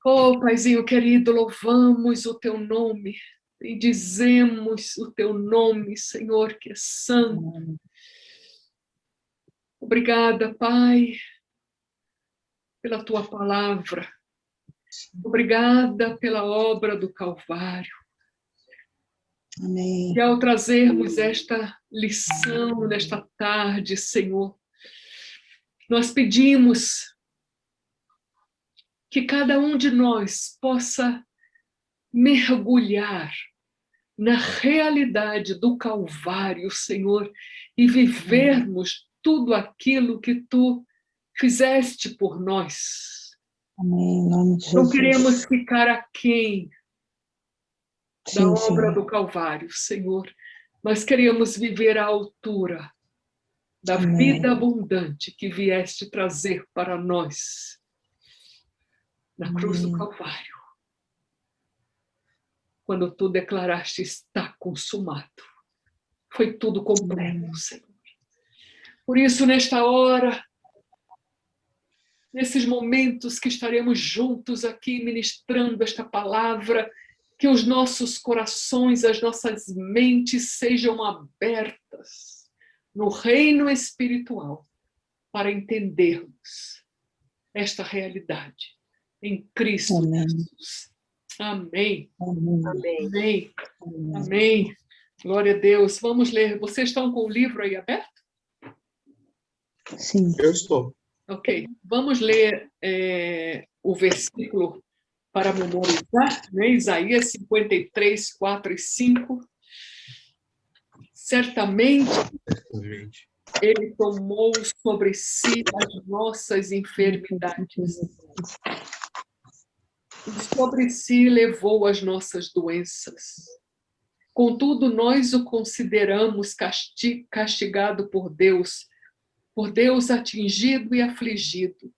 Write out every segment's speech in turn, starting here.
Oh, Paizinho querido, louvamos o teu nome e dizemos o teu nome, Senhor, que é santo. Obrigada, Pai, pela tua palavra. Obrigada pela obra do Calvário. Amém. E ao trazermos esta lição nesta tarde, Senhor, nós pedimos que cada um de nós possa mergulhar na realidade do Calvário, Senhor, e vivermos tudo aquilo que tu fizeste por nós. Amém, em nome de Jesus. Não queremos ficar aquém da Sim, obra Senhor. do Calvário, Senhor. Nós queremos viver à altura da Amém. vida abundante que vieste trazer para nós na cruz do Calvário. Quando tu declaraste está consumado. Foi tudo completo, Senhor. Por isso, nesta hora, nesses momentos que estaremos juntos aqui ministrando esta palavra, que os nossos corações, as nossas mentes sejam abertas no reino espiritual para entendermos esta realidade em Cristo Amém. Jesus. Amém. Amém. Amém. Amém. Amém. Glória a Deus. Vamos ler. Vocês estão com o livro aí aberto? Sim. Eu estou. Ok. Vamos ler o versículo para memorizar, né? Isaías 53, 4 e 5. Certamente ele tomou sobre si as nossas enfermidades e sobre si levou as nossas doenças. Contudo, nós o consideramos castigado por Deus atingido e afligido.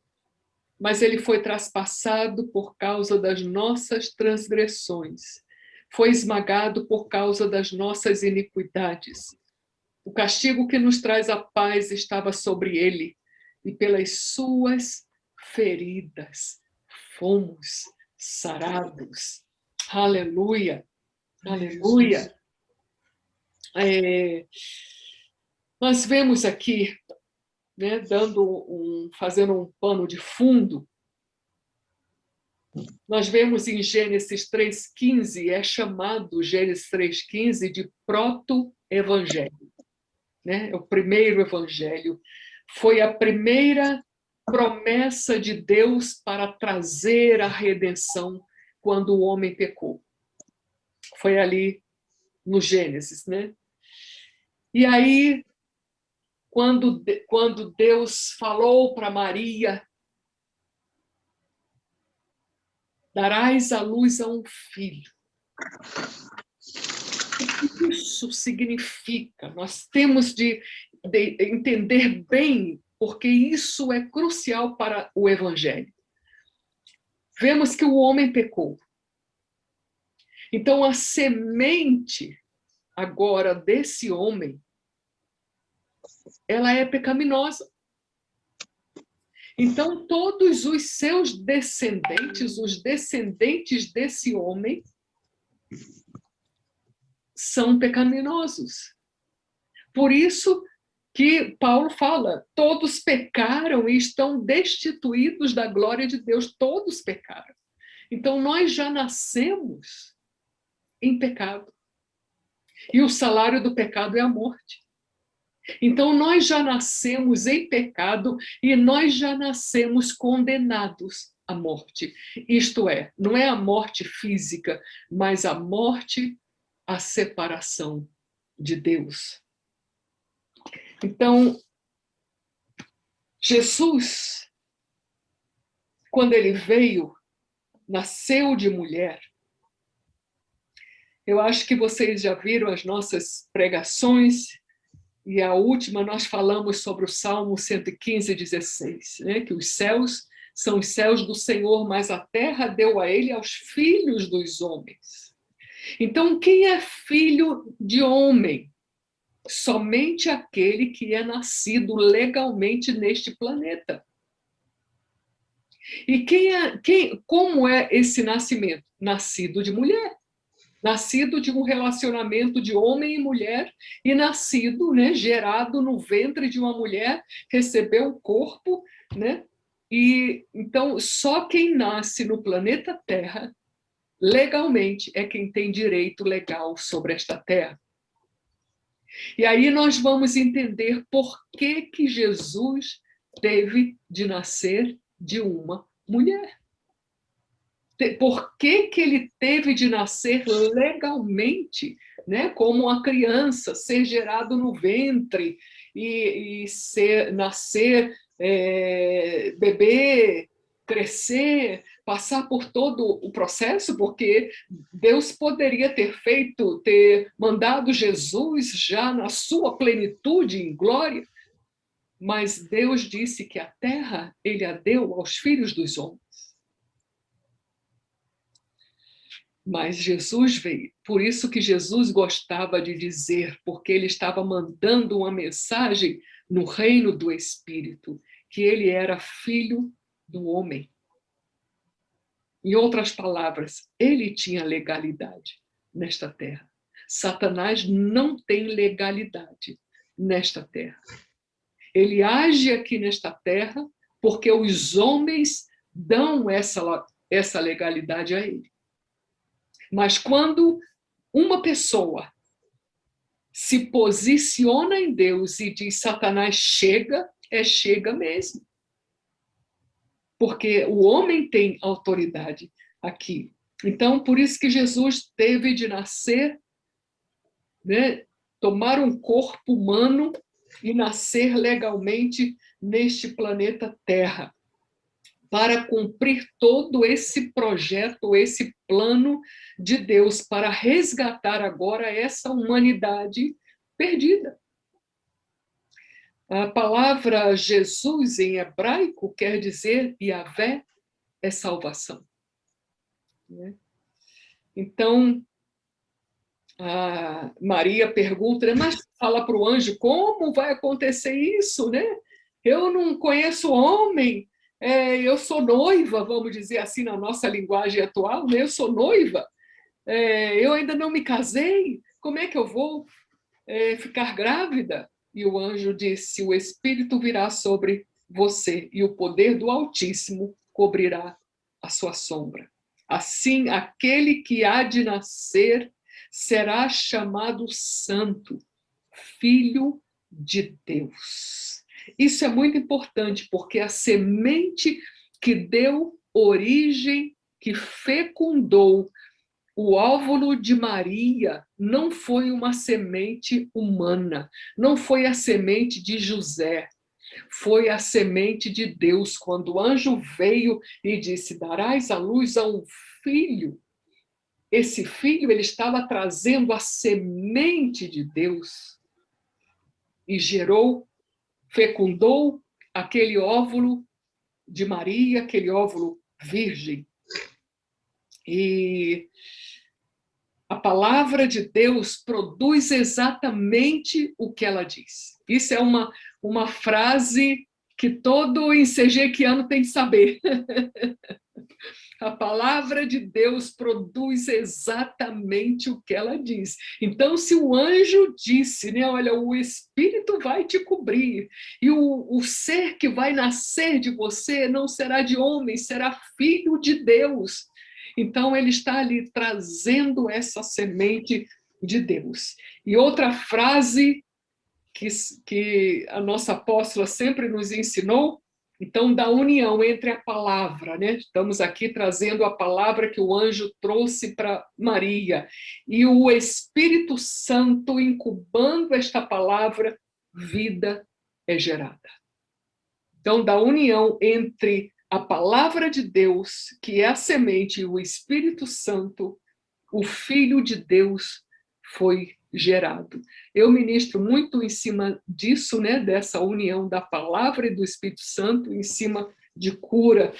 Mas ele foi traspassado por causa das nossas transgressões, foi esmagado por causa das nossas iniquidades. O castigo que nos traz a paz estava sobre ele, e pelas suas feridas fomos sarados. Aleluia, aleluia. Nós vemos aqui, né, fazendo um pano de fundo, nós vemos em Gênesis 3,15, é chamado Gênesis 3,15 de proto-evangelho. Né? É o primeiro evangelho. Foi a primeira promessa de Deus para trazer a redenção quando o homem pecou. Foi ali no Gênesis, né? E aí, quando Deus falou para Maria, darás à luz a um filho. O que isso significa? Nós temos de entender bem, porque isso é crucial para o Evangelho. Vemos que o homem pecou. Então, a semente agora desse homem, ela é pecaminosa. Então, todos os seus descendentes, os descendentes desse homem, são pecaminosos. Por isso que Paulo fala, todos pecaram e estão destituídos da glória de Deus, todos pecaram. Então, nós já nascemos em pecado. E o salário do pecado é a morte. Então, nós já nascemos em pecado e nós já nascemos condenados à morte. Isto é, não é a morte física, mas a morte, a separação de Deus. Então, Jesus, quando ele veio, nasceu de mulher. Eu acho que vocês já viram as nossas pregações, e a última nós falamos sobre o Salmo 115, 16, né? Que os céus são os céus do Senhor, mas a terra deu a ele aos filhos dos homens. Então, quem é filho de homem? Somente aquele que é nascido legalmente neste planeta. E como é esse nascimento? Nascido de mulher. Nascido de um relacionamento de homem e mulher, e nascido, né, gerado no ventre de uma mulher, recebeu o corpo, né? E então só quem nasce no planeta Terra legalmente é quem tem direito legal sobre esta terra. E aí nós vamos entender por que Jesus teve de nascer de uma mulher. Por que ele teve de nascer legalmente, né, como uma criança, ser gerado no ventre e nascer, beber, crescer, passar por todo o processo, porque Deus poderia ter mandado Jesus já na sua plenitude, em glória, mas Deus disse que a terra ele a deu aos filhos dos homens. Mas Jesus veio, por isso que Jesus gostava de dizer, porque ele estava mandando uma mensagem no reino do Espírito, que ele era filho do homem. Em outras palavras, ele tinha legalidade nesta terra. Satanás não tem legalidade nesta terra. Ele age aqui nesta terra porque os homens dão essa legalidade a ele. Mas quando uma pessoa se posiciona em Deus e diz Satanás chega, chega mesmo. Porque o homem tem autoridade aqui. Então, por isso que Jesus teve de nascer, né, tomar um corpo humano e nascer legalmente neste planeta Terra, para cumprir todo esse projeto, esse plano de Deus, para resgatar agora essa humanidade perdida. A palavra Jesus em hebraico quer dizer Yahvé é salvação. Então, a Maria pergunta, mas fala para o anjo, como vai acontecer isso, né? Eu não conheço homem, eu sou noiva, vamos dizer assim, na nossa linguagem atual, né? Eu sou noiva, eu ainda não me casei, como é que eu vou ficar grávida? E o anjo disse, o Espírito virá sobre você e o poder do Altíssimo cobrirá a sua sombra. Assim, aquele que há de nascer será chamado Santo, Filho de Deus. Isso é muito importante, porque a semente que deu origem, que fecundou o óvulo de Maria, não foi uma semente humana, não foi a semente de José, foi a semente de Deus, quando o anjo veio e disse, darás à luz a um filho. Esse filho, ele estava trazendo a semente de Deus e gerou, fecundou aquele óvulo de Maria, aquele óvulo virgem. E a palavra de Deus produz exatamente o que ela diz. Isso é uma frase que todo ensejequiano tem que saber. A palavra de Deus produz exatamente o que ela diz. Então, se o anjo disse, né, olha, o Espírito vai te cobrir, e o ser que vai nascer de você não será de homem, será filho de Deus. Então, ele está ali trazendo essa semente de Deus. E outra frase que a nossa apóstola sempre nos ensinou, então, da união entre a palavra, né? Estamos aqui trazendo a palavra que o anjo trouxe para Maria, e o Espírito Santo incubando esta palavra, vida é gerada. Então, da união entre a palavra de Deus, que é a semente, e o Espírito Santo, o Filho de Deus foi gerado. Eu ministro muito em cima disso, né, dessa união da palavra e do Espírito Santo, em cima de cura,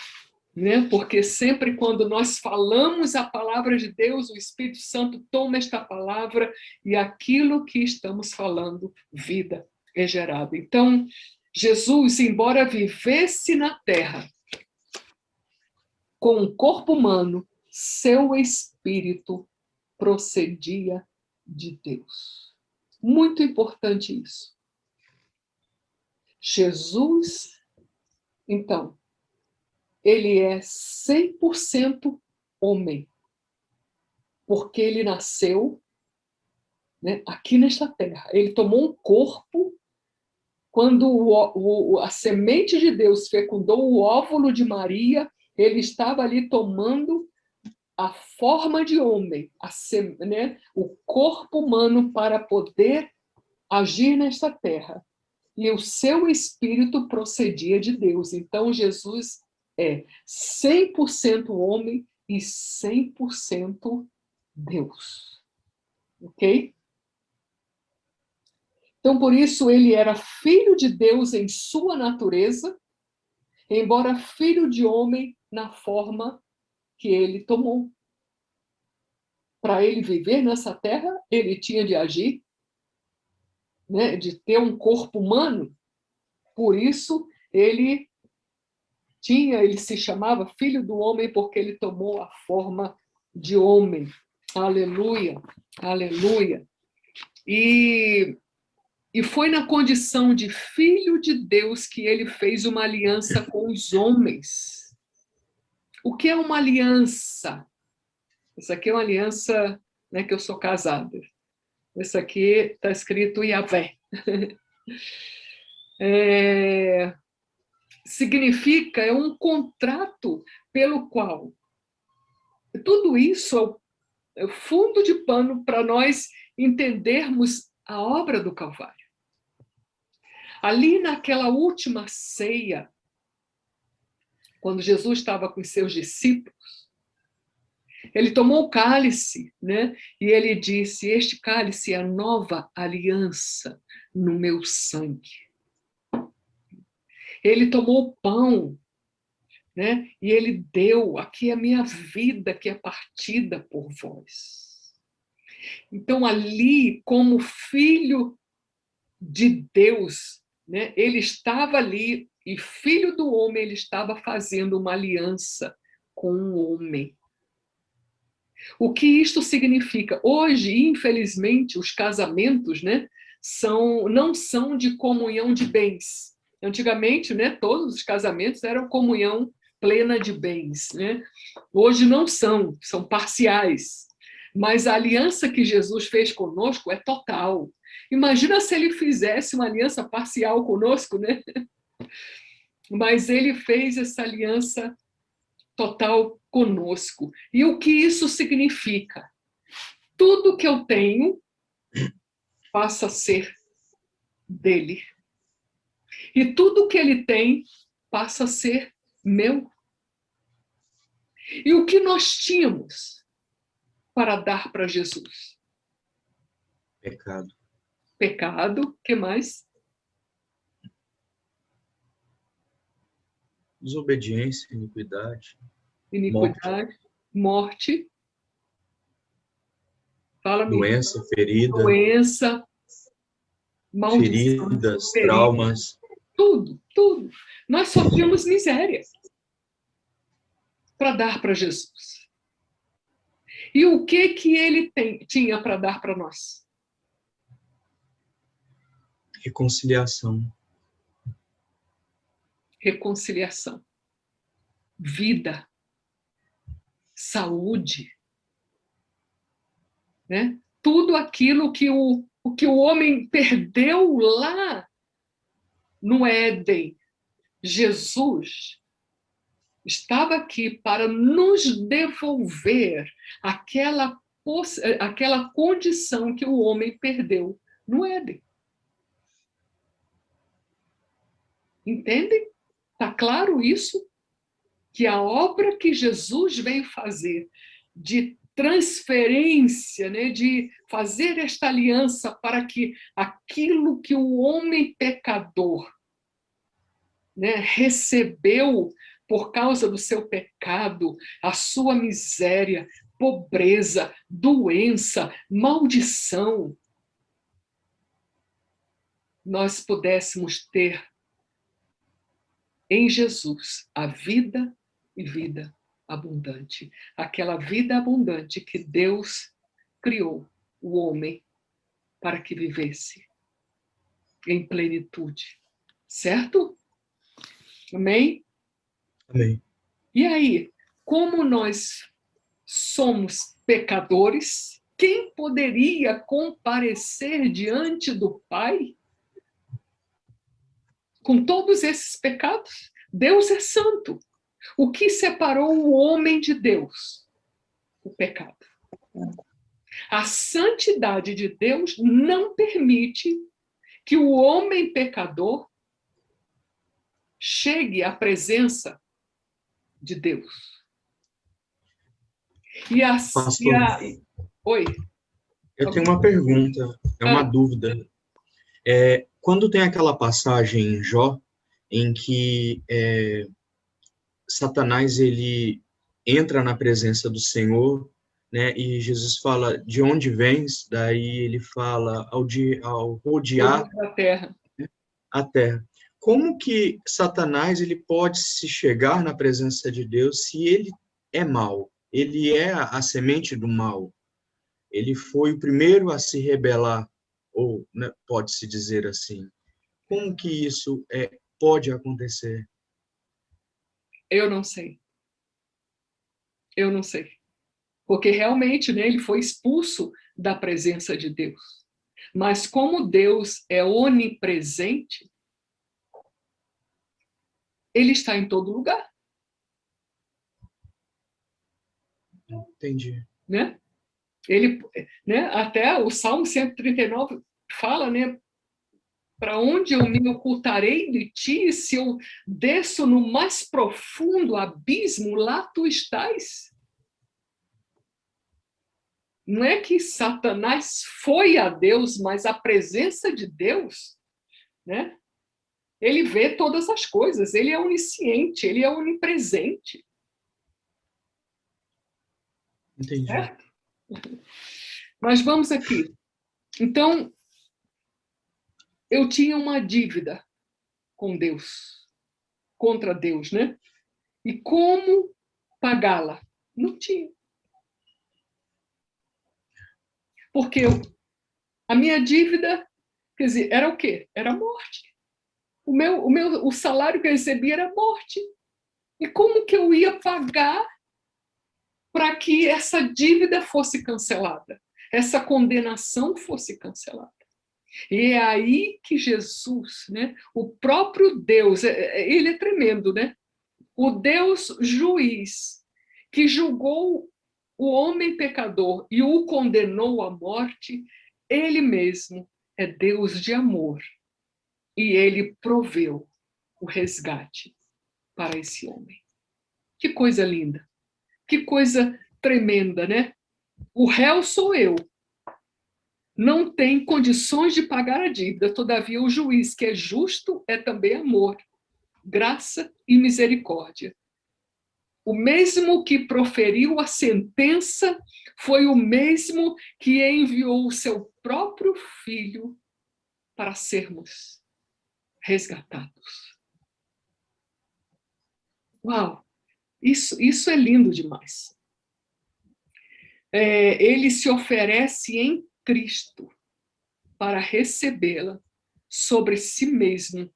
né, porque sempre quando nós falamos a palavra de Deus, o Espírito Santo toma esta palavra e aquilo que estamos falando, vida é gerado. Então, Jesus, embora vivesse na terra, com um corpo humano, seu espírito procedia de Deus. Muito importante isso. Jesus, então, ele é 100% homem, porque ele nasceu, né, aqui nesta terra. Ele tomou um corpo quando a semente de Deus fecundou o óvulo de Maria, ele estava ali tomando a forma de homem, né, o corpo humano para poder agir nesta terra. E o seu espírito procedia de Deus. Então, Jesus é 100% homem e 100% Deus. Ok? Então, por isso, ele era filho de Deus em sua natureza, embora filho de homem na forma que ele tomou. Para ele viver nessa terra, ele tinha de agir, né, de ter um corpo humano. Por isso, ele se chamava filho do homem, porque ele tomou a forma de homem. Aleluia, aleluia. E foi na condição de filho de Deus que ele fez uma aliança com os homens. O que é uma aliança? Isso aqui é uma aliança, né, que eu sou casada. Isso aqui está escrito Yahvé. Significa, é um contrato pelo qual tudo isso é o fundo de pano para nós entendermos a obra do Calvário. Ali naquela última ceia, quando Jesus estava com seus discípulos, ele tomou o cálice, né? E ele disse: este cálice é a nova aliança no meu sangue. Ele tomou o pão, né? E ele deu: aqui é a minha vida que é partida por vós. Então, ali, como filho de Deus, né? Ele estava ali, e filho do homem, ele estava fazendo uma aliança com o homem. O que isto significa? Hoje, infelizmente, os casamentos, né, não são de comunhão de bens. Antigamente, né, todos os casamentos eram comunhão plena de bens, né? Hoje não são parciais. Mas a aliança que Jesus fez conosco é total. Imagina se ele fizesse uma aliança parcial conosco, né? Mas ele fez essa aliança total conosco. E o que isso significa? Tudo que eu tenho passa a ser dele. E tudo que ele tem passa a ser meu. E o que nós tínhamos para dar para Jesus? Pecado. Pecado, que mais? Desobediência, iniquidade. Iniquidade, morte. Fala-me. Doença, ferida. Doença, maldição, Feridas, perigo. traumas. Tudo, tudo. Nós só tínhamos miséria para dar para Jesus. E o que ele tinha para dar para nós? Reconciliação. Reconciliação. Vida. Saúde. Né? Tudo aquilo que o que o homem perdeu lá no Éden. Jesus estava aqui para nos devolver aquela condição que o homem perdeu no Éden. Entendem? Está claro isso? Que a obra que Jesus veio fazer de transferência, né, de fazer esta aliança para que aquilo que o homem pecador, né, recebeu por causa do seu pecado, a sua miséria, pobreza, doença, maldição, nós pudéssemos ter em Jesus a vida e vida abundante. Aquela vida abundante que Deus criou o homem para que vivesse em plenitude. Certo? Amém? Amém. E aí, como nós somos pecadores, quem poderia comparecer diante do Pai com todos esses pecados? Deus é santo. O que separou o homem de Deus? O pecado. A santidade de Deus não permite que o homem pecador chegue à presença de Deus. Pastor, Oi. eu tenho uma pergunta, uma dúvida. Quando tem aquela passagem em Jó, em que Satanás ele entra na presença do Senhor, né? E Jesus fala, de onde vens? Daí ele fala, ao rodear a terra. A terra. Como que Satanás ele pode se chegar na presença de Deus se ele é mau? Ele é a semente do mal. Ele foi o primeiro a se rebelar, ou né, pode-se dizer assim. Como que isso pode acontecer? Eu não sei. Eu não sei. Porque realmente, né, ele foi expulso da presença de Deus. Mas como Deus é onipresente, ele está em todo lugar. Entendi. Né? Ele, né, até o Salmo 139 fala, né, para onde eu me ocultarei de ti, se eu desço no mais profundo abismo, lá tu estás. Não é que Satanás foi a Deus, mas a presença de Deus, né? Ele vê todas as coisas, ele é onisciente, ele é onipresente. Entendi. Certo? Mas vamos aqui. Então, eu tinha uma dívida com Deus, contra Deus, né? E como pagá-la? Não tinha. Porque a minha dívida, quer dizer, era o quê? Era a morte. O salário que eu recebia era morte. E como que eu ia pagar para que essa dívida fosse cancelada? Essa condenação fosse cancelada? E é aí que Jesus, né, o próprio Deus, ele é tremendo, né? O Deus juiz que julgou o homem pecador e o condenou à morte, ele mesmo é Deus de amor. E ele proveu o resgate para esse homem. Que coisa linda, que coisa tremenda, né? O réu sou eu. Não tem condições de pagar a dívida, todavia o juiz, que é justo, é também amor, graça e misericórdia. O mesmo que proferiu a sentença foi o mesmo que enviou o seu próprio filho para sermos resgatados. Uau! Isso é lindo demais. Ele se oferece em Cristo para recebê-la sobre si mesmo,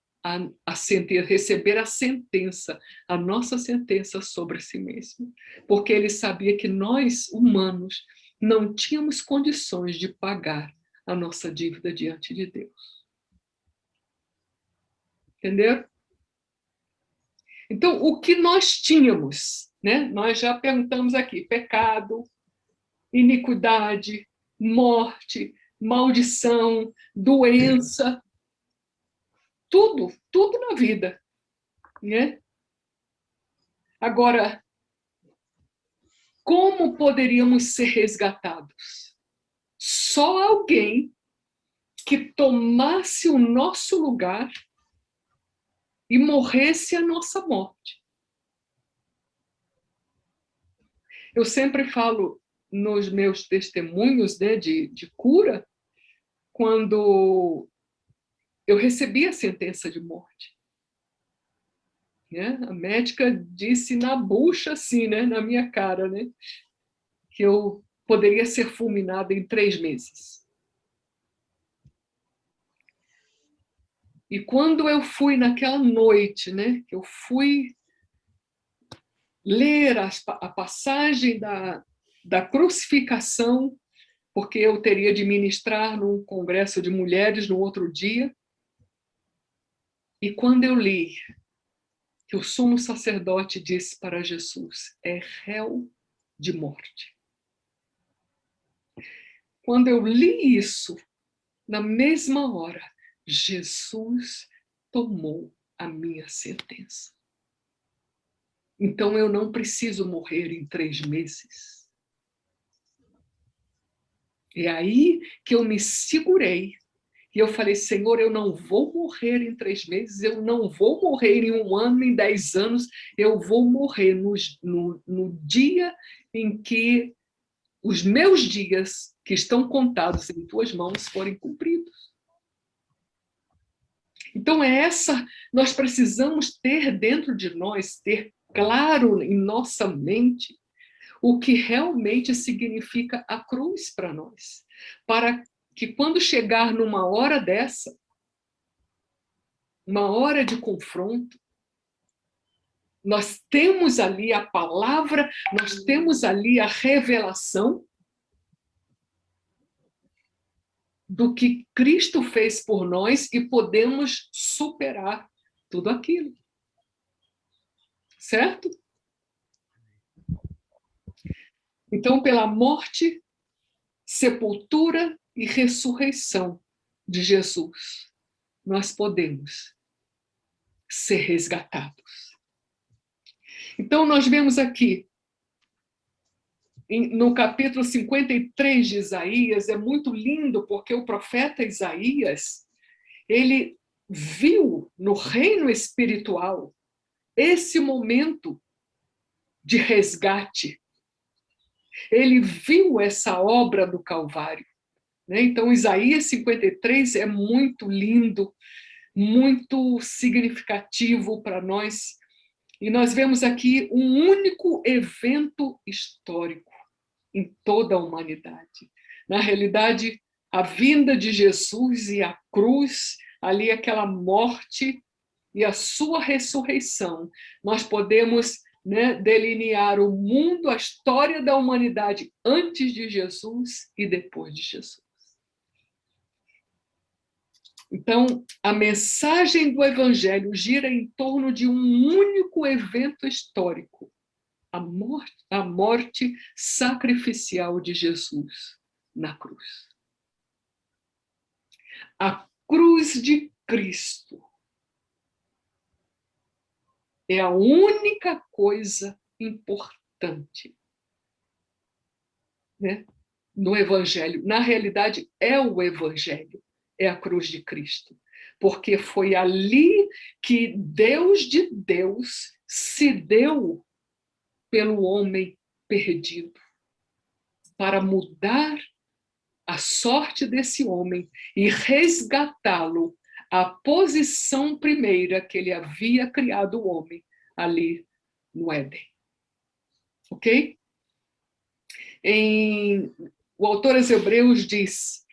receber a sentença, a nossa sentença sobre si mesmo. Porque ele sabia que nós, humanos, não tínhamos condições de pagar a nossa dívida diante de Deus. Entendeu? Então, o que nós tínhamos, né? Nós já perguntamos aqui: pecado, iniquidade, morte, maldição, doença, tudo na vida, né? Agora, como poderíamos ser resgatados? Só alguém que tomasse o nosso lugar e morresse a nossa morte. Eu sempre falo nos meus testemunhos, né, de cura, quando eu recebi a sentença de morte. né? A médica disse na bucha, assim, né? Na minha cara, né? Que eu poderia ser fulminada em 3 meses. E quando eu fui naquela noite, né? Que eu fui ler a passagem da crucificação, porque eu teria de ministrar num congresso de mulheres no outro dia. E quando eu li que o sumo sacerdote disse para Jesus, é réu de morte. Quando eu li isso, na mesma hora, Jesus tomou a minha sentença. Então eu não preciso morrer em 3 meses. É aí que eu me segurei e eu falei, Senhor, eu não vou morrer em 3 meses, eu não vou morrer em 1 ano, em 10 anos, eu vou morrer no dia em que os meus dias, que estão contados em tuas mãos, forem cumpridos. Então, nós precisamos ter dentro de nós, ter claro em nossa mente o que realmente significa a cruz para nós, para que quando chegar numa hora dessa, uma hora de confronto, nós temos ali a palavra, nós temos ali a revelação do que Cristo fez por nós e podemos superar tudo aquilo. Certo? Então, pela morte, sepultura e ressurreição de Jesus, nós podemos ser resgatados. Então, nós vemos aqui, no capítulo 53 de Isaías, é muito lindo, porque o profeta Isaías, ele viu no reino espiritual esse momento de resgate. Ele viu essa obra do Calvário. Então, Isaías 53 é muito lindo, muito significativo para nós. E nós vemos aqui um único evento histórico em toda a humanidade. Na realidade, a vinda de Jesus e a cruz, ali aquela morte e a sua ressurreição. Nós podemos, delinear o mundo, a história da humanidade antes de Jesus e depois de Jesus. Então, a mensagem do Evangelho gira em torno de um único evento histórico, a morte sacrificial de Jesus na cruz. A cruz de Cristo é a única coisa importante, no Evangelho. Na realidade, é o Evangelho, é a cruz de Cristo. Porque foi ali que Deus de Deus se deu pelo homem perdido, para mudar a sorte desse homem e resgatá-lo à posição primeira que ele havia criado o homem ali no Éden. Ok? O autor aos Hebreus diz,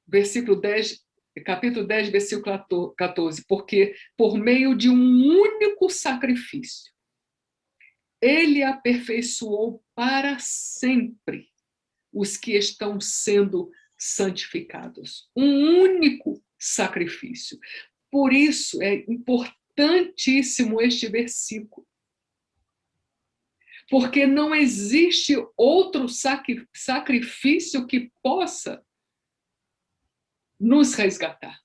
versículo 10, capítulo 10, versículo 14, porque por meio de um único sacrifício, ele aperfeiçoou para sempre os que estão sendo santificados. Um único sacrifício. Por isso é importantíssimo este versículo. Porque não existe outro sacrifício que possa nos resgatar.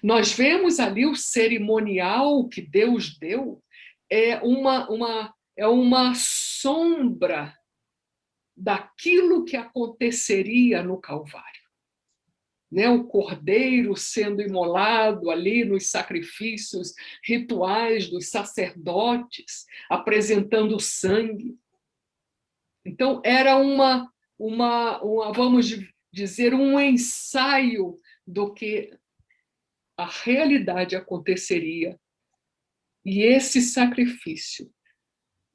Nós vemos ali o cerimonial que Deus deu, é uma sombra daquilo que aconteceria no Calvário. O cordeiro sendo imolado ali nos sacrifícios rituais dos sacerdotes, apresentando sangue. Então, era vamos dizer, um ensaio do que a realidade aconteceria. E esse sacrifício,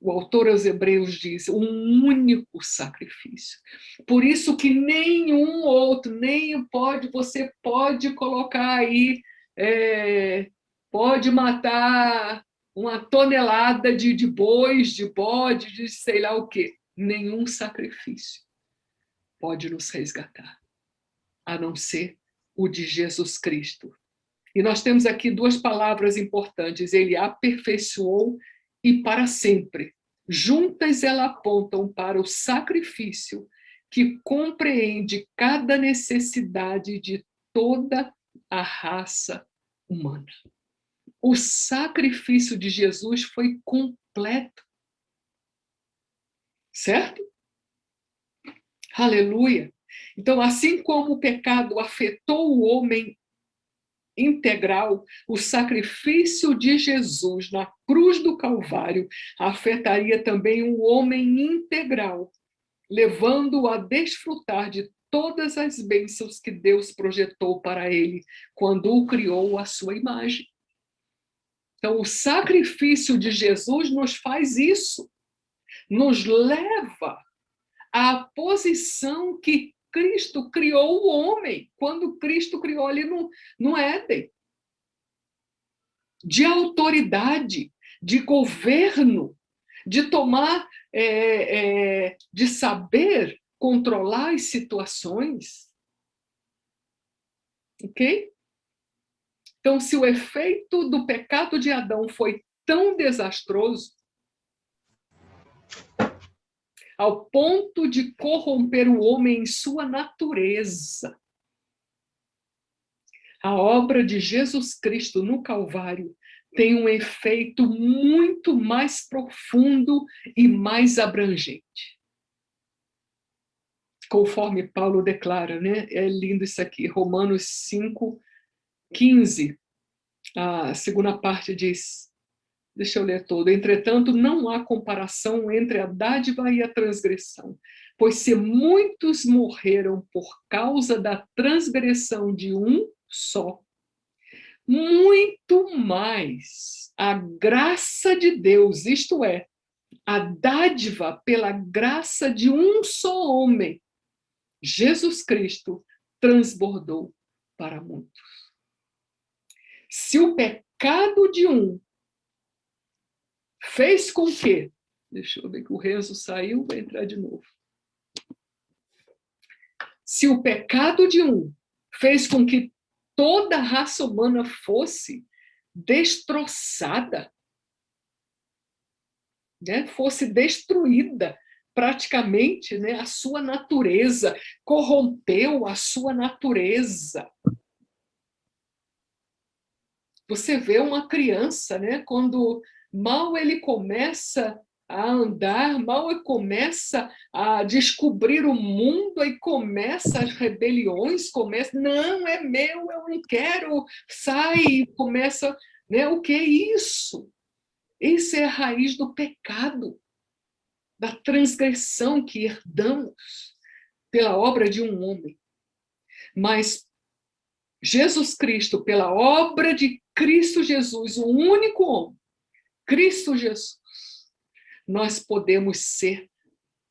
o autor aos Hebreus diz, um único sacrifício. Por isso que nenhum outro, você pode colocar aí, pode matar uma tonelada de bois, de bode, de sei lá o quê. Nenhum sacrifício pode nos resgatar, a não ser o de Jesus Cristo. E nós temos aqui duas palavras importantes, ele aperfeiçoou e para sempre. Juntas elas apontam para o sacrifício que compreende cada necessidade de toda a raça humana. O sacrifício de Jesus foi completo. Certo? Aleluia! Então, assim como o pecado afetou o homem integral, o sacrifício de Jesus na cruz do Calvário afetaria também o homem integral, levando-o a desfrutar de todas as bênçãos que Deus projetou para ele quando o criou à sua imagem. Então, o sacrifício de Jesus nos faz isso, nos leva à posição que Cristo criou o homem, quando Cristo criou ali no Éden. De autoridade, de governo, de tomar, de saber controlar as situações. Ok? Então, se o efeito do pecado de Adão foi tão desastroso, ao ponto de corromper o homem em sua natureza, a obra de Jesus Cristo no Calvário tem um efeito muito mais profundo e mais abrangente. Conforme Paulo declara, né? É lindo isso aqui, Romanos 5:15, a segunda parte diz, deixa eu ler todo. Entretanto, não há comparação entre a dádiva e a transgressão, pois se muitos morreram por causa da transgressão de um só, muito mais a graça de Deus, isto é, a dádiva pela graça de um só homem, Jesus Cristo, transbordou para muitos. Se o pecado de um fez com que, deixa eu ver que o Renzo saiu, vai entrar de novo. Se o pecado de um fez com que toda a raça humana fosse destroçada, né? Fosse destruída praticamente, né? A sua natureza, corrompeu a sua natureza. Você vê uma criança, né? Quando mal ele começa a andar, mal ele começa a descobrir o mundo, aí começa as rebeliões, não, é meu, eu não quero, sai, começa, né? O que é isso? Isso é a raiz do pecado, da transgressão que herdamos pela obra de um homem. Mas Jesus Cristo, pela obra de Cristo Jesus, o único homem, Cristo Jesus, nós podemos ser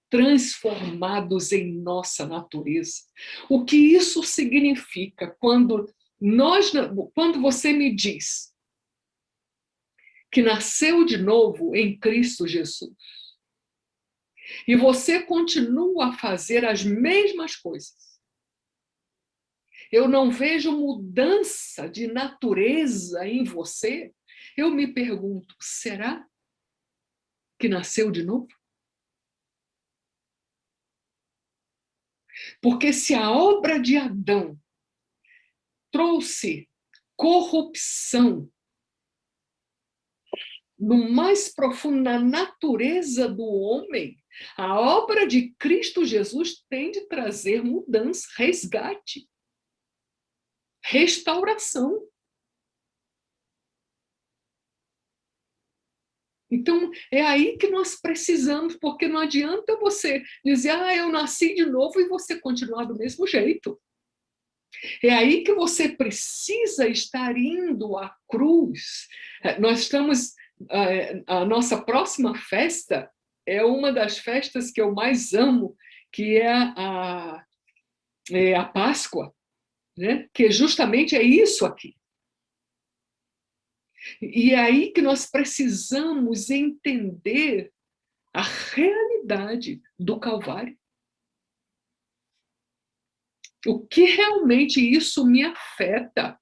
transformados em nossa natureza. O que isso significa quando você me diz que nasceu de novo em Cristo Jesus e você continua a fazer as mesmas coisas? Eu não vejo mudança de natureza em você. Eu me pergunto, será que nasceu de novo? Porque se a obra de Adão trouxe corrupção no mais profundo, na natureza do homem, a obra de Cristo Jesus tem de trazer mudança, resgate, restauração. Então, é aí que nós precisamos, porque não adianta você dizer, eu nasci de novo e você continuar do mesmo jeito. É aí que você precisa estar indo à cruz. Nós estamos... A nossa próxima festa é uma das festas que eu mais amo, que é a Páscoa, né? Que justamente é isso aqui. E é aí que nós precisamos entender a realidade do Calvário. O que realmente isso me afeta.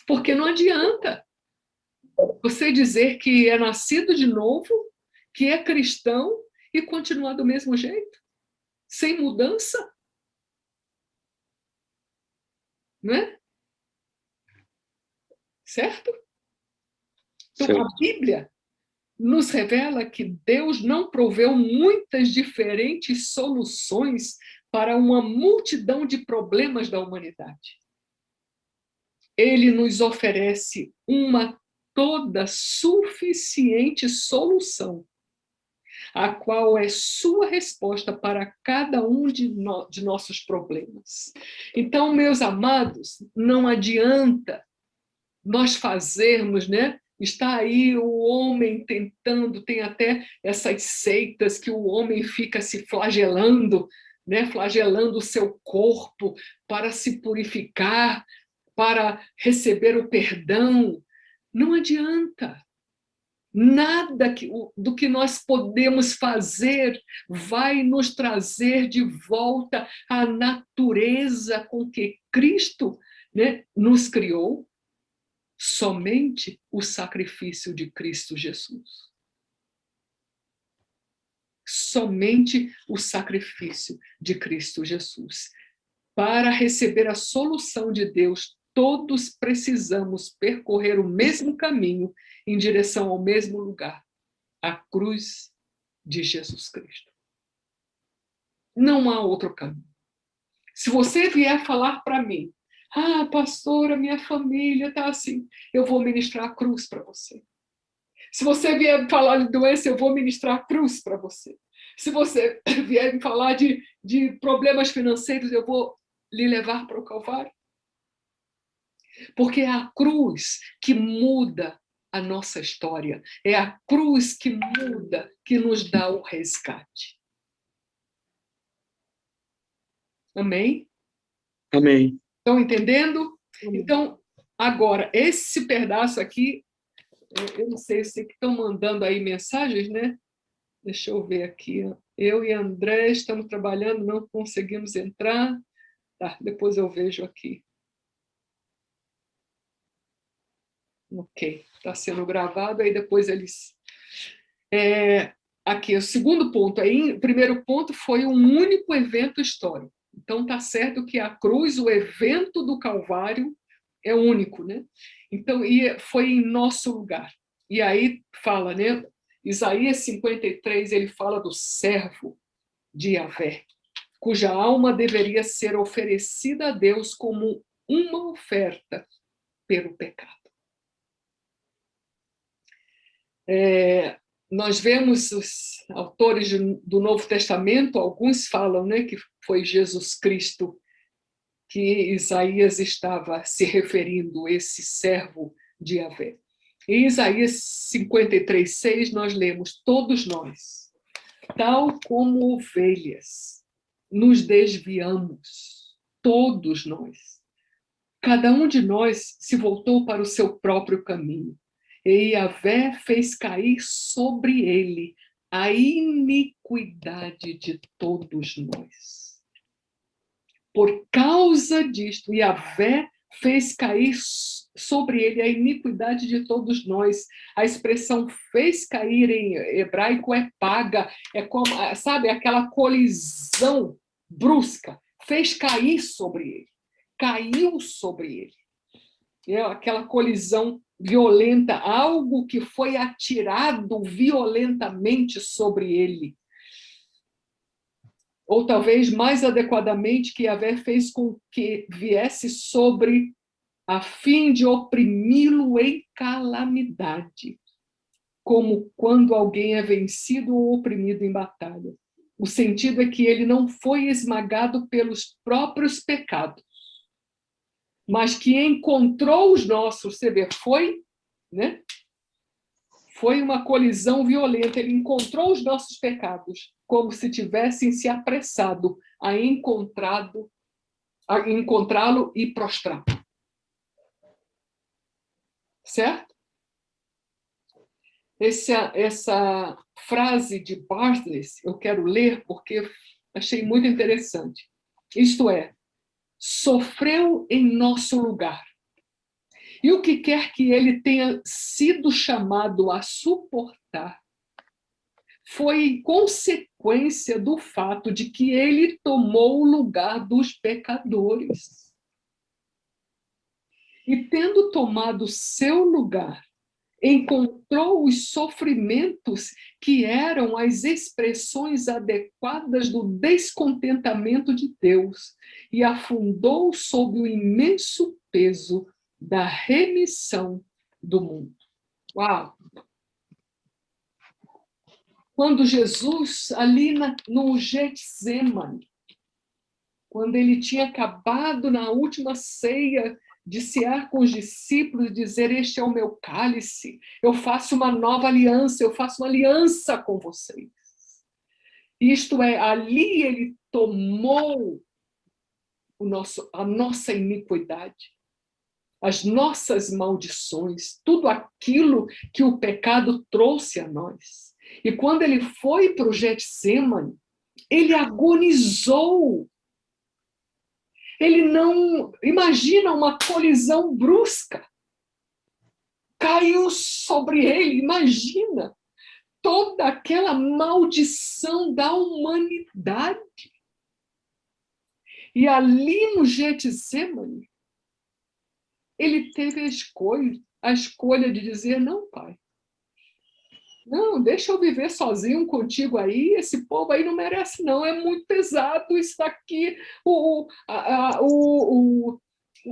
Porque não adianta você dizer que é nascido de novo, que é cristão e continuar do mesmo jeito, sem mudança. Não é? Certo? Então, Certo. a Bíblia nos revela que Deus não proveu muitas diferentes soluções para uma multidão de problemas da humanidade. Ele nos oferece uma toda suficiente solução, a qual é sua resposta para cada um de nossos problemas. Então, meus amados, não adianta nós fazermos, né? Está aí o homem tentando, tem até essas seitas que o homem fica se flagelando, né? Flagelando o seu corpo para se purificar, para receber o perdão. Não adianta. Nada do que nós podemos fazer vai nos trazer de volta à natureza com que Cristo, né, nos criou. Somente o sacrifício de Cristo Jesus. Somente o sacrifício de Cristo Jesus. Para receber a solução de Deus, todos precisamos percorrer o mesmo caminho em direção ao mesmo lugar, a cruz de Jesus Cristo. Não há outro caminho. Se você vier falar para mim, pastora, minha família está assim, eu vou ministrar a cruz para você. Se você vier falar de doença, eu vou ministrar a cruz para você. Se você vier me falar de problemas financeiros, eu vou lhe levar para o Calvário. Porque é a cruz que muda a nossa história. É a cruz que muda, que nos dá o resgate. Amém? Amém. Estão entendendo? Amém. Então, agora, esse pedaço aqui, eu não sei se estão mandando aí mensagens, né? Deixa eu ver aqui. Eu e André estamos trabalhando, não conseguimos entrar. Tá, depois eu vejo aqui. Ok, está sendo gravado, aí depois eles... Aqui, o segundo ponto. Aí, o primeiro ponto foi um único evento histórico. Então, está certo que a cruz, o evento do Calvário, é único, né? Então, foi em nosso lugar. E aí fala, né? Isaías 53, ele fala do servo de Yahvé, cuja alma deveria ser oferecida a Deus como uma oferta pelo pecado. Nós vemos os autores do Novo Testamento, alguns falam, né, que foi Jesus Cristo que Isaías estava se referindo, esse servo de Yahvé. Em Isaías 53:6, nós lemos: todos nós, tal como ovelhas, nos desviamos, todos nós. Cada um de nós se voltou para o seu próprio caminho, e Yahvé fez cair sobre ele a iniquidade de todos nós. Por causa disto, Yahvé fez cair sobre ele a iniquidade de todos nós. A expressão fez cair em hebraico é paga, é como, sabe, aquela colisão brusca. Fez cair sobre ele, caiu sobre ele. É aquela colisão violenta, algo que foi atirado violentamente sobre ele. Ou talvez mais adequadamente, que Yahvé fez com que viesse sobre a fim de oprimi-lo em calamidade, como quando alguém é vencido ou oprimido em batalha. O sentido é que ele não foi esmagado pelos próprios pecados, mas que encontrou os nossos, você vê, né? Foi uma colisão violenta, ele encontrou os nossos pecados, como se tivessem se apressado a encontrá-lo e prostrá-lo. Certo? Essa frase de Barclay, eu quero ler porque achei muito interessante. Isto é, sofreu em nosso lugar. E o que quer que ele tenha sido chamado a suportar foi consequência do fato de que ele tomou o lugar dos pecadores. E tendo tomado seu lugar, encontrou os sofrimentos que eram as expressões adequadas do descontentamento de Deus e afundou sob o imenso peso da remissão do mundo. Uau! Quando Jesus, ali no Getsemane, quando ele tinha acabado na última ceia de cear com os discípulos e dizer: este é o meu cálice, eu faço uma nova aliança, eu faço uma aliança com vocês. Isto é, ali ele tomou a nossa iniquidade, as nossas maldições, tudo aquilo que o pecado trouxe a nós. E quando ele foi para o Getsemane, ele agonizou. Ele não... Imagina uma colisão brusca. Caiu sobre ele, imagina toda aquela maldição da humanidade. E ali no Getsemane, ele teve a escolha de dizer: não, pai, não, deixa eu viver sozinho contigo aí, esse povo aí não merece não, é muito pesado isso daqui, o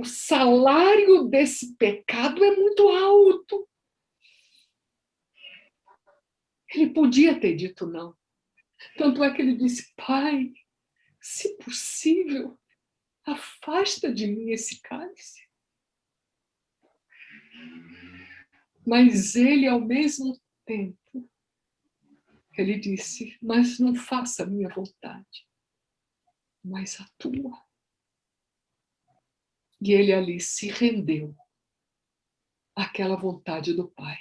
salário desse pecado é muito alto. Ele podia ter dito não. Tanto é que ele disse: pai, se possível, afasta de mim esse cálice. Mas ele, ao mesmo tempo, ele disse: mas não faça a minha vontade, mas a tua. E ele ali se rendeu àquela vontade do Pai,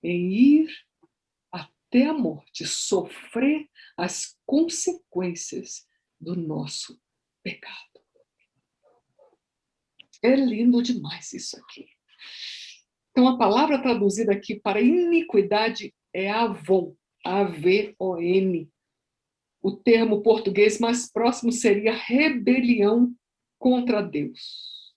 em ir até a morte, sofrer as consequências do nosso pecado. É lindo demais isso aqui. Então, a palavra traduzida aqui para iniquidade é avon, A-V-O-N. O termo português mais próximo seria rebelião contra Deus.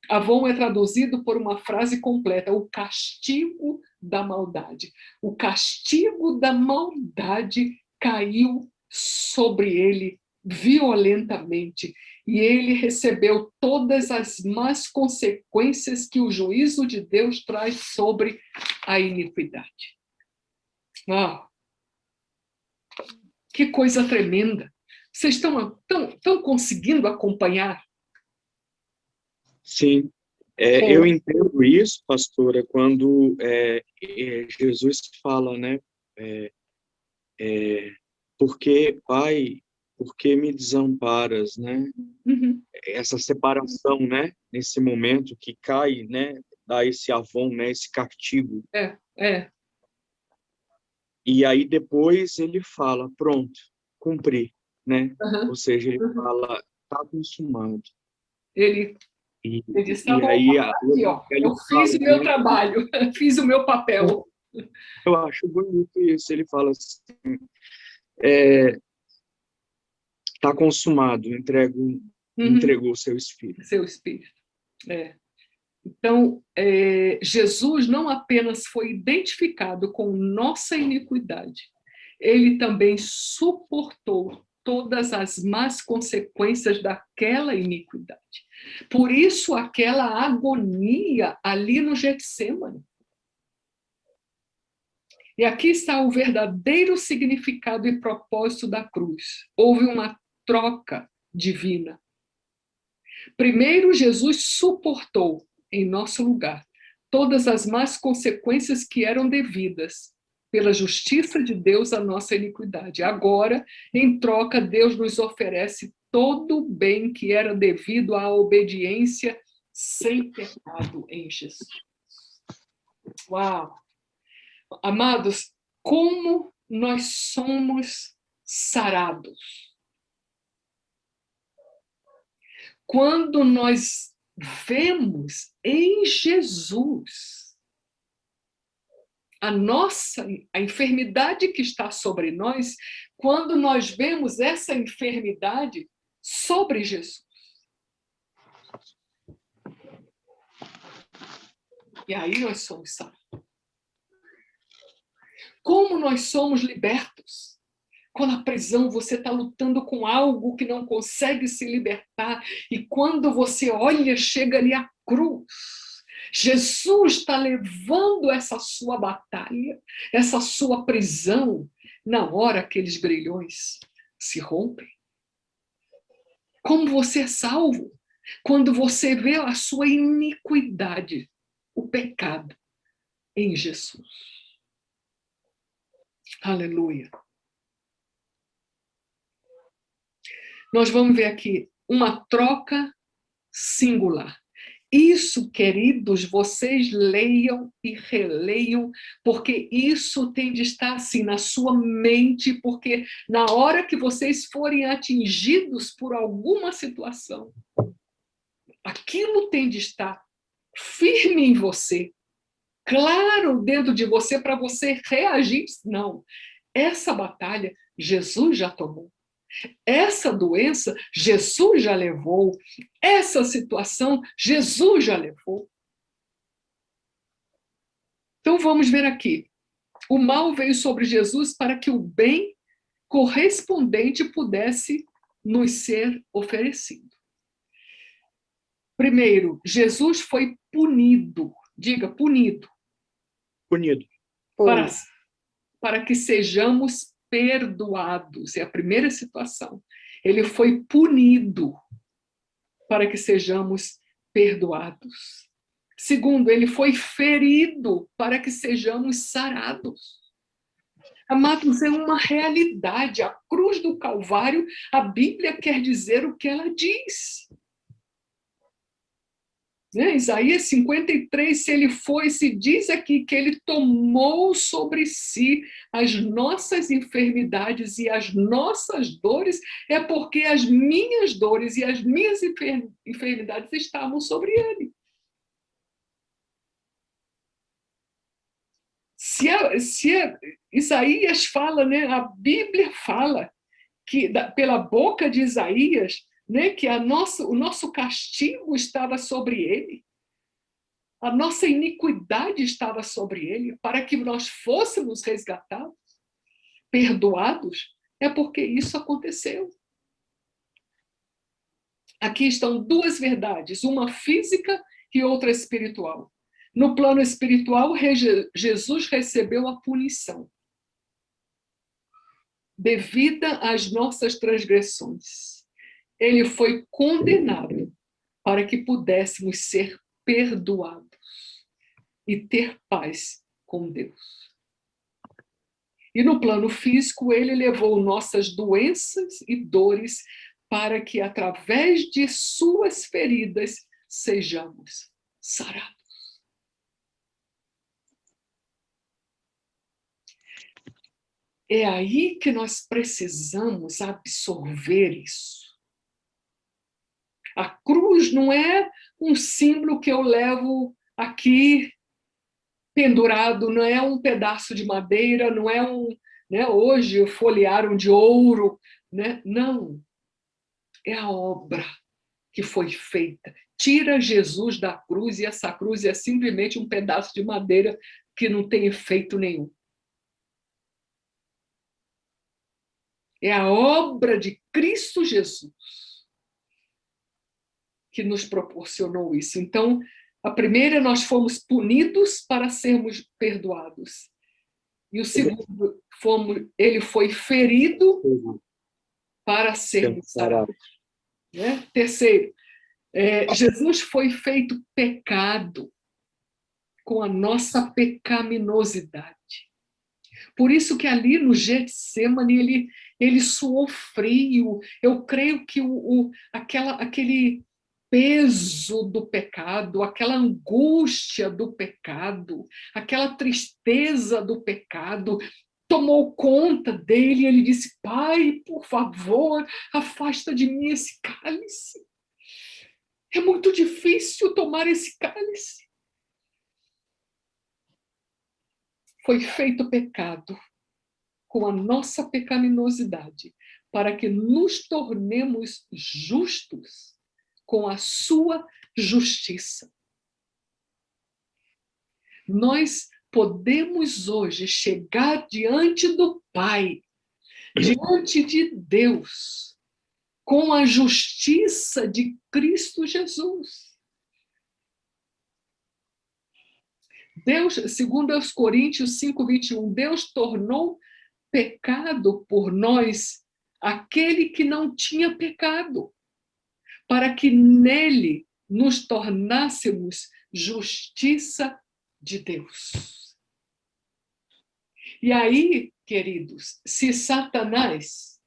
Avon é traduzido por uma frase completa: o castigo da maldade. O castigo da maldade caiu sobre ele violentamente e ele recebeu todas as más consequências que o juízo de Deus traz sobre a iniquidade. Ah, que coisa tremenda! Vocês estão conseguindo acompanhar? Sim, eu entendo isso, pastora, quando Jesus fala, né? Porque, Pai, por que me desamparas, né? Uhum. Essa separação, né? Nesse momento que cai, né? Dá esse avon, né? Esse castigo. E aí depois ele fala: pronto, cumpri, né? Uhum. Ou seja, ele fala: tá consumado. Ele disse: tá bom, aí aqui, ó, ele eu fiz fala, o meu né? trabalho, fiz o meu papel. Eu acho bonito isso. Ele fala assim: tá consumado, entregou seu espírito. Seu espírito. Então, Jesus não apenas foi identificado com nossa iniquidade, ele também suportou todas as más consequências daquela iniquidade. Por isso, aquela agonia ali no Getsemane. E aqui está o verdadeiro significado e propósito da cruz. Houve uma troca divina. Primeiro, Jesus suportou, em nosso lugar, todas as más consequências que eram devidas pela justiça de Deus à nossa iniquidade. Agora, em troca, Deus nos oferece todo o bem que era devido à obediência sem pecado em Jesus. Uau! Amados, como nós somos sarados. Quando nós vemos em Jesus a enfermidade que está sobre nós, quando nós vemos essa enfermidade sobre Jesus. E aí nós somos sarados. Como nós somos libertos. Quando a prisão você está lutando com algo que não consegue se libertar, e quando você olha, chega ali a cruz. Jesus está levando essa sua batalha, essa sua prisão, na hora aqueles grilhões se rompem. Como você é salvo? Quando você vê a sua iniquidade, o pecado, em Jesus. Aleluia. Nós vamos ver aqui uma troca singular. Isso, queridos, vocês leiam e releiam, porque isso tem de estar assim na sua mente, porque na hora que vocês forem atingidos por alguma situação, aquilo tem de estar firme em você, claro dentro de você, para você reagir. Não, essa batalha Jesus já tomou. Essa doença, Jesus já levou. Essa situação, Jesus já levou. Então, vamos ver aqui. O mal veio sobre Jesus para que o bem correspondente pudesse nos ser oferecido. Primeiro, Jesus foi punido. Diga, punido. Punido. Para que sejamos perdoados. É a primeira situação. Ele foi punido para que sejamos perdoados. Segundo, ele foi ferido para que sejamos sarados. Amados, é uma realidade. A cruz do Calvário, a Bíblia quer dizer o que ela diz. Isaías 53, se diz aqui que ele tomou sobre si as nossas enfermidades e as nossas dores, é porque as minhas dores e as minhas enfermidades estavam sobre ele. Se Isaías fala, a Bíblia fala que pela boca de Isaías, que o nosso castigo estava sobre ele, a nossa iniquidade estava sobre ele, para que nós fôssemos resgatados, perdoados, é porque isso aconteceu. Aqui estão duas verdades, uma física e outra espiritual. No plano espiritual, Jesus recebeu a punição devida às nossas transgressões. Ele foi condenado para que pudéssemos ser perdoados e ter paz com Deus. E no plano físico, ele levou nossas doenças e dores para que, através de suas feridas, sejamos sarados. É aí que nós precisamos absorver isso. A cruz não é um símbolo que eu levo aqui pendurado, não é um pedaço de madeira, não é hoje folhearam de ouro, não. É a obra que foi feita. Tira Jesus da cruz e essa cruz é simplesmente um pedaço de madeira que não tem efeito nenhum. É a obra de Cristo Jesus que nos proporcionou isso. Então, a primeira, nós fomos punidos para sermos perdoados. E o segundo, ele foi ferido para sermos sarados. Né? Terceiro, Jesus foi feito pecado com a nossa pecaminosidade. Por isso que ali no Getsemane ele suou frio. Eu creio que aquele peso do pecado, aquela angústia do pecado, aquela tristeza do pecado tomou conta dele. Ele disse: Pai, por favor, afasta de mim esse cálice. É muito difícil tomar esse cálice. Foi feito pecado com a nossa pecaminosidade, para que nos tornemos justos com a sua justiça. Nós podemos hoje chegar diante do Pai, diante de Deus, com a justiça de Cristo Jesus. Deus, segundo aos Coríntios 5:21, Deus tornou pecado por nós aquele que não tinha pecado, para que nele nos tornássemos justiça de Deus. E aí, queridos, se Satanás,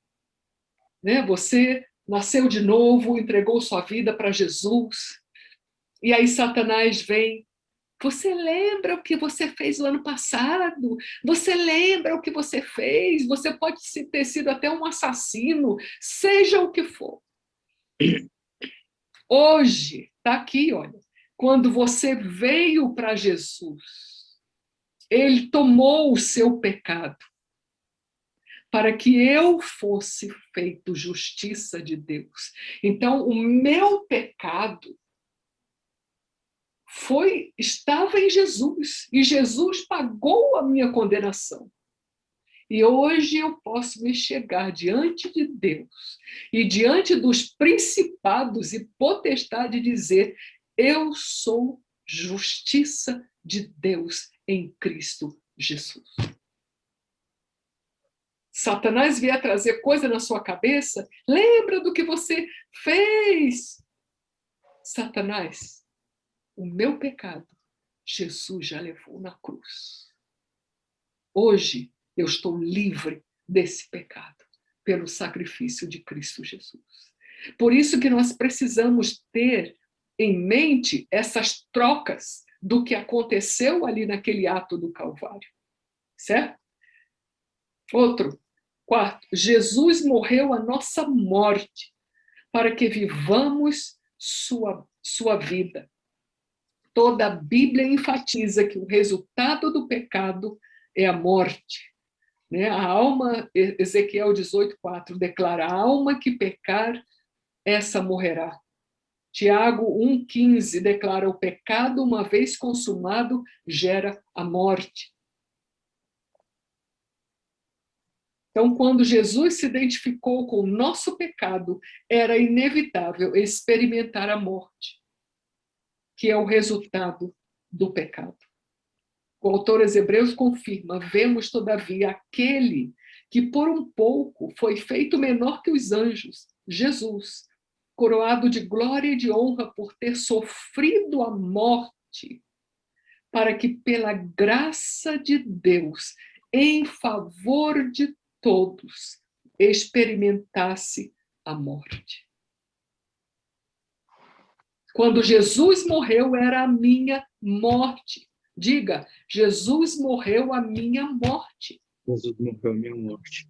né, você nasceu de novo, entregou sua vida para Jesus, e aí Satanás vem: você lembra o que você fez no ano passado? Você lembra o que você fez? Você pode ter sido até um assassino, seja o que for. Hoje, está aqui, olha, quando você veio para Jesus, ele tomou o seu pecado para que eu fosse feito justiça de Deus. Então, o meu pecado estava em Jesus, e Jesus pagou a minha condenação. E hoje eu posso me chegar diante de Deus e diante dos principados e potestades e dizer: eu sou justiça de Deus em Cristo Jesus. Satanás vier trazer coisa na sua cabeça, lembra do que você fez. Satanás, o meu pecado, Jesus já levou na cruz. Hoje eu estou livre desse pecado pelo sacrifício de Cristo Jesus. Por isso que nós precisamos ter em mente essas trocas do que aconteceu ali naquele ato do Calvário. Certo? Quarto, Jesus morreu a nossa morte para que vivamos sua vida. Toda a Bíblia enfatiza que o resultado do pecado é a morte. Né? A alma, Ezequiel 18:4, declara: a alma que pecar, essa morrerá. Tiago 1:15 declara: o pecado, uma vez consumado, gera a morte. Então, quando Jesus se identificou com o nosso pecado, era inevitável experimentar a morte, que é o resultado do pecado. O autor aos Hebreus confirma: vemos, todavia, aquele que por um pouco foi feito menor que os anjos, Jesus, coroado de glória e de honra por ter sofrido a morte, para que pela graça de Deus, em favor de todos, experimentasse a morte. Quando Jesus morreu, era a minha morte. Diga: Jesus morreu a minha morte. Jesus morreu a minha morte.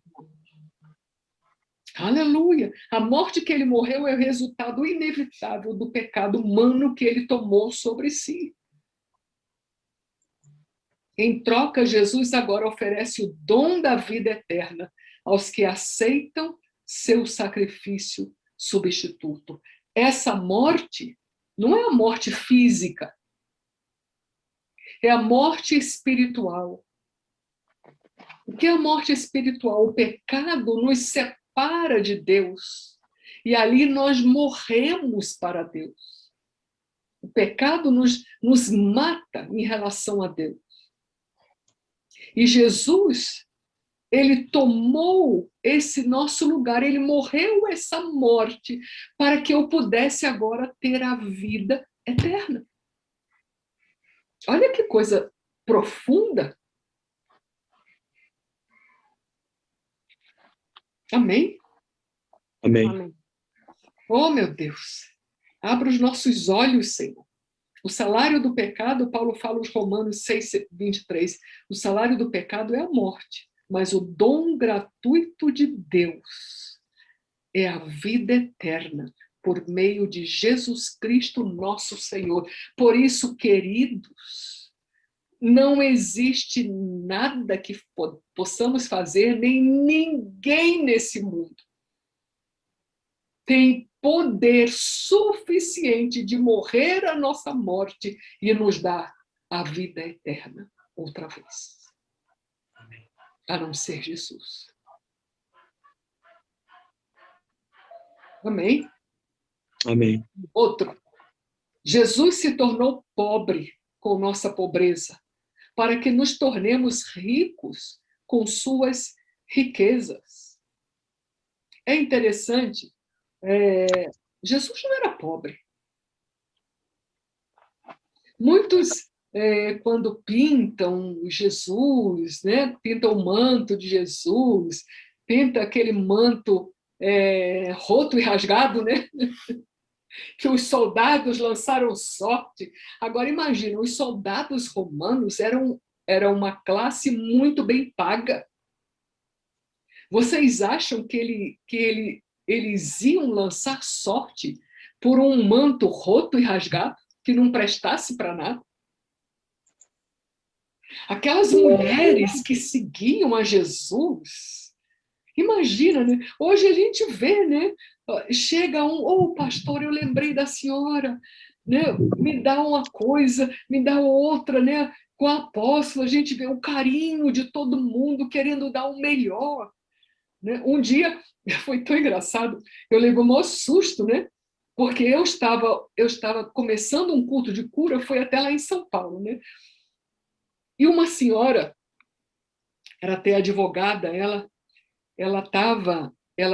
Aleluia! A morte que ele morreu é o resultado inevitável do pecado humano que ele tomou sobre si. Em troca, Jesus agora oferece o dom da vida eterna aos que aceitam seu sacrifício substituto. Essa morte não é a morte física, é a morte espiritual. O que é a morte espiritual? O pecado nos separa de Deus e ali nós morremos para Deus. O pecado nos mata em relação a Deus. E Jesus, ele tomou esse nosso lugar, ele morreu essa morte para que eu pudesse agora ter a vida eterna. Olha que coisa profunda. Amém? Amém. Amém. Oh, meu Deus. Abra os nossos olhos, Senhor. O salário do pecado, Paulo fala nos Romanos 6:23, o salário do pecado é a morte, mas o dom gratuito de Deus é a vida eterna, por meio de Jesus Cristo, nosso Senhor. Por isso, queridos, não existe nada que possamos fazer, nem ninguém nesse mundo tem poder suficiente de morrer a nossa morte e nos dar a vida eterna outra vez. A não ser Jesus. Amém? Amém. Outro. Jesus se tornou pobre com nossa pobreza, para que nos tornemos ricos com suas riquezas. É interessante, Jesus não era pobre. Muitos, quando pintam Jesus, né, pintam o manto de Jesus, pinta aquele manto roto e rasgado, né? Que os soldados lançaram sorte. Agora imagina, os soldados romanos eram uma classe muito bem paga. Vocês acham que eles iam lançar sorte por um manto roto e rasgado que não prestasse para nada? Aquelas mulheres que seguiam a Jesus, imagina, né? Hoje a gente vê, né? Chega pastor, eu lembrei da senhora, né? Me dá uma coisa, me dá outra, né? Com a apóstola, a gente vê o carinho de todo mundo querendo dar o melhor, né? Um dia, foi tão engraçado, eu levei um maior susto, né? Porque eu estava começando um culto de cura, foi até lá em São Paulo, né? E uma senhora, era até advogada, ela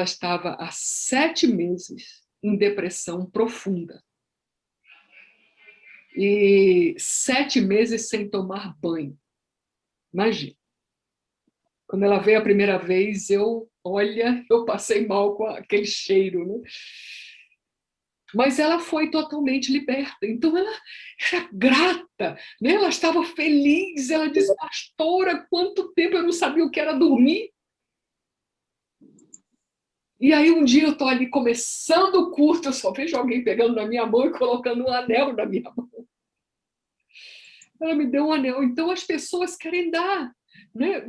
estava há 7 meses em depressão profunda. E 7 meses sem tomar banho. Imagina. Quando ela veio a primeira vez, eu passei mal com aquele cheiro, né? Mas ela foi totalmente liberta. Então, ela era grata, né? Ela estava feliz. Ela disse, pastora, quanto tempo eu não sabia o que era dormir. E aí, um dia, eu estou ali começando o culto, eu só vejo alguém pegando na minha mão e colocando um anel na minha mão. Ela me deu um anel. Então, as pessoas querem dar, né?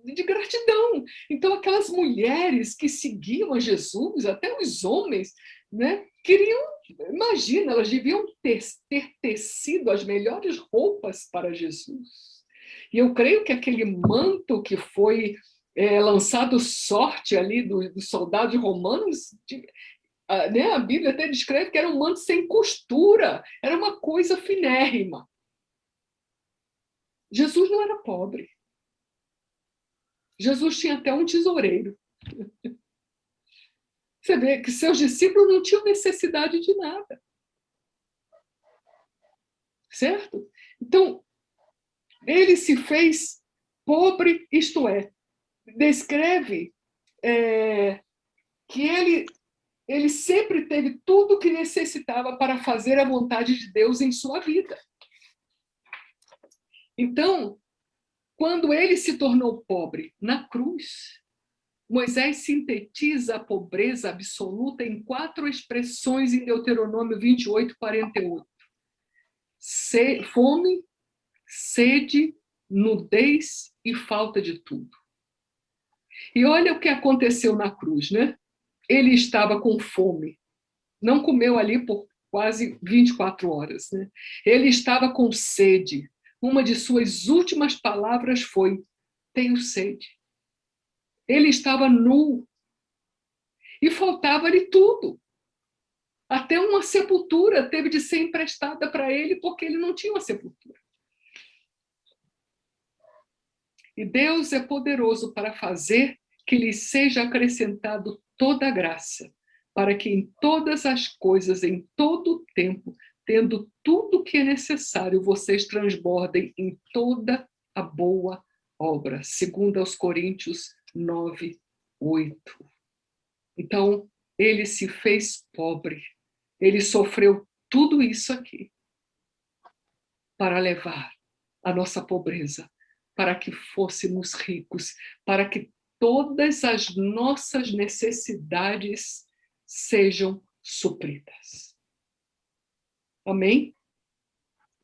de gratidão. Então, aquelas mulheres que seguiam a Jesus, até os homens, né? Queriam, imagina, elas deviam ter tecido as melhores roupas para Jesus. E eu creio que aquele manto que foi lançado sorte ali dos soldados romanos, né? A Bíblia até descreve que era um manto sem costura, era uma coisa finérrima. Jesus não era pobre. Jesus tinha até um tesoureiro. Você vê que seus discípulos não tinham necessidade de nada. Certo? Então, ele se fez pobre, isto é, descreve que ele sempre teve tudo o que necessitava para fazer a vontade de Deus em sua vida. Então, quando ele se tornou pobre na cruz, Moisés sintetiza a pobreza absoluta em 4 expressões em Deuteronômio 28:48. Fome, sede, nudez e falta de tudo. E olha o que aconteceu na cruz, né? Ele estava com fome, não comeu ali por quase 24 horas, né? Ele estava com sede. Uma de suas últimas palavras foi: tenho sede. Ele estava nu e faltava-lhe tudo. Até uma sepultura teve de ser emprestada para ele porque ele não tinha uma sepultura. E Deus é poderoso para fazer que lhes seja acrescentado toda a graça, para que em todas as coisas, em todo o tempo, tendo tudo o que é necessário, vocês transbordem em toda a boa obra. 2 Coríntios 9, 8. Então, ele se fez pobre. Ele sofreu tudo isso aqui para levar a nossa pobreza, para que fôssemos ricos, para que todas as nossas necessidades sejam supridas. Amém?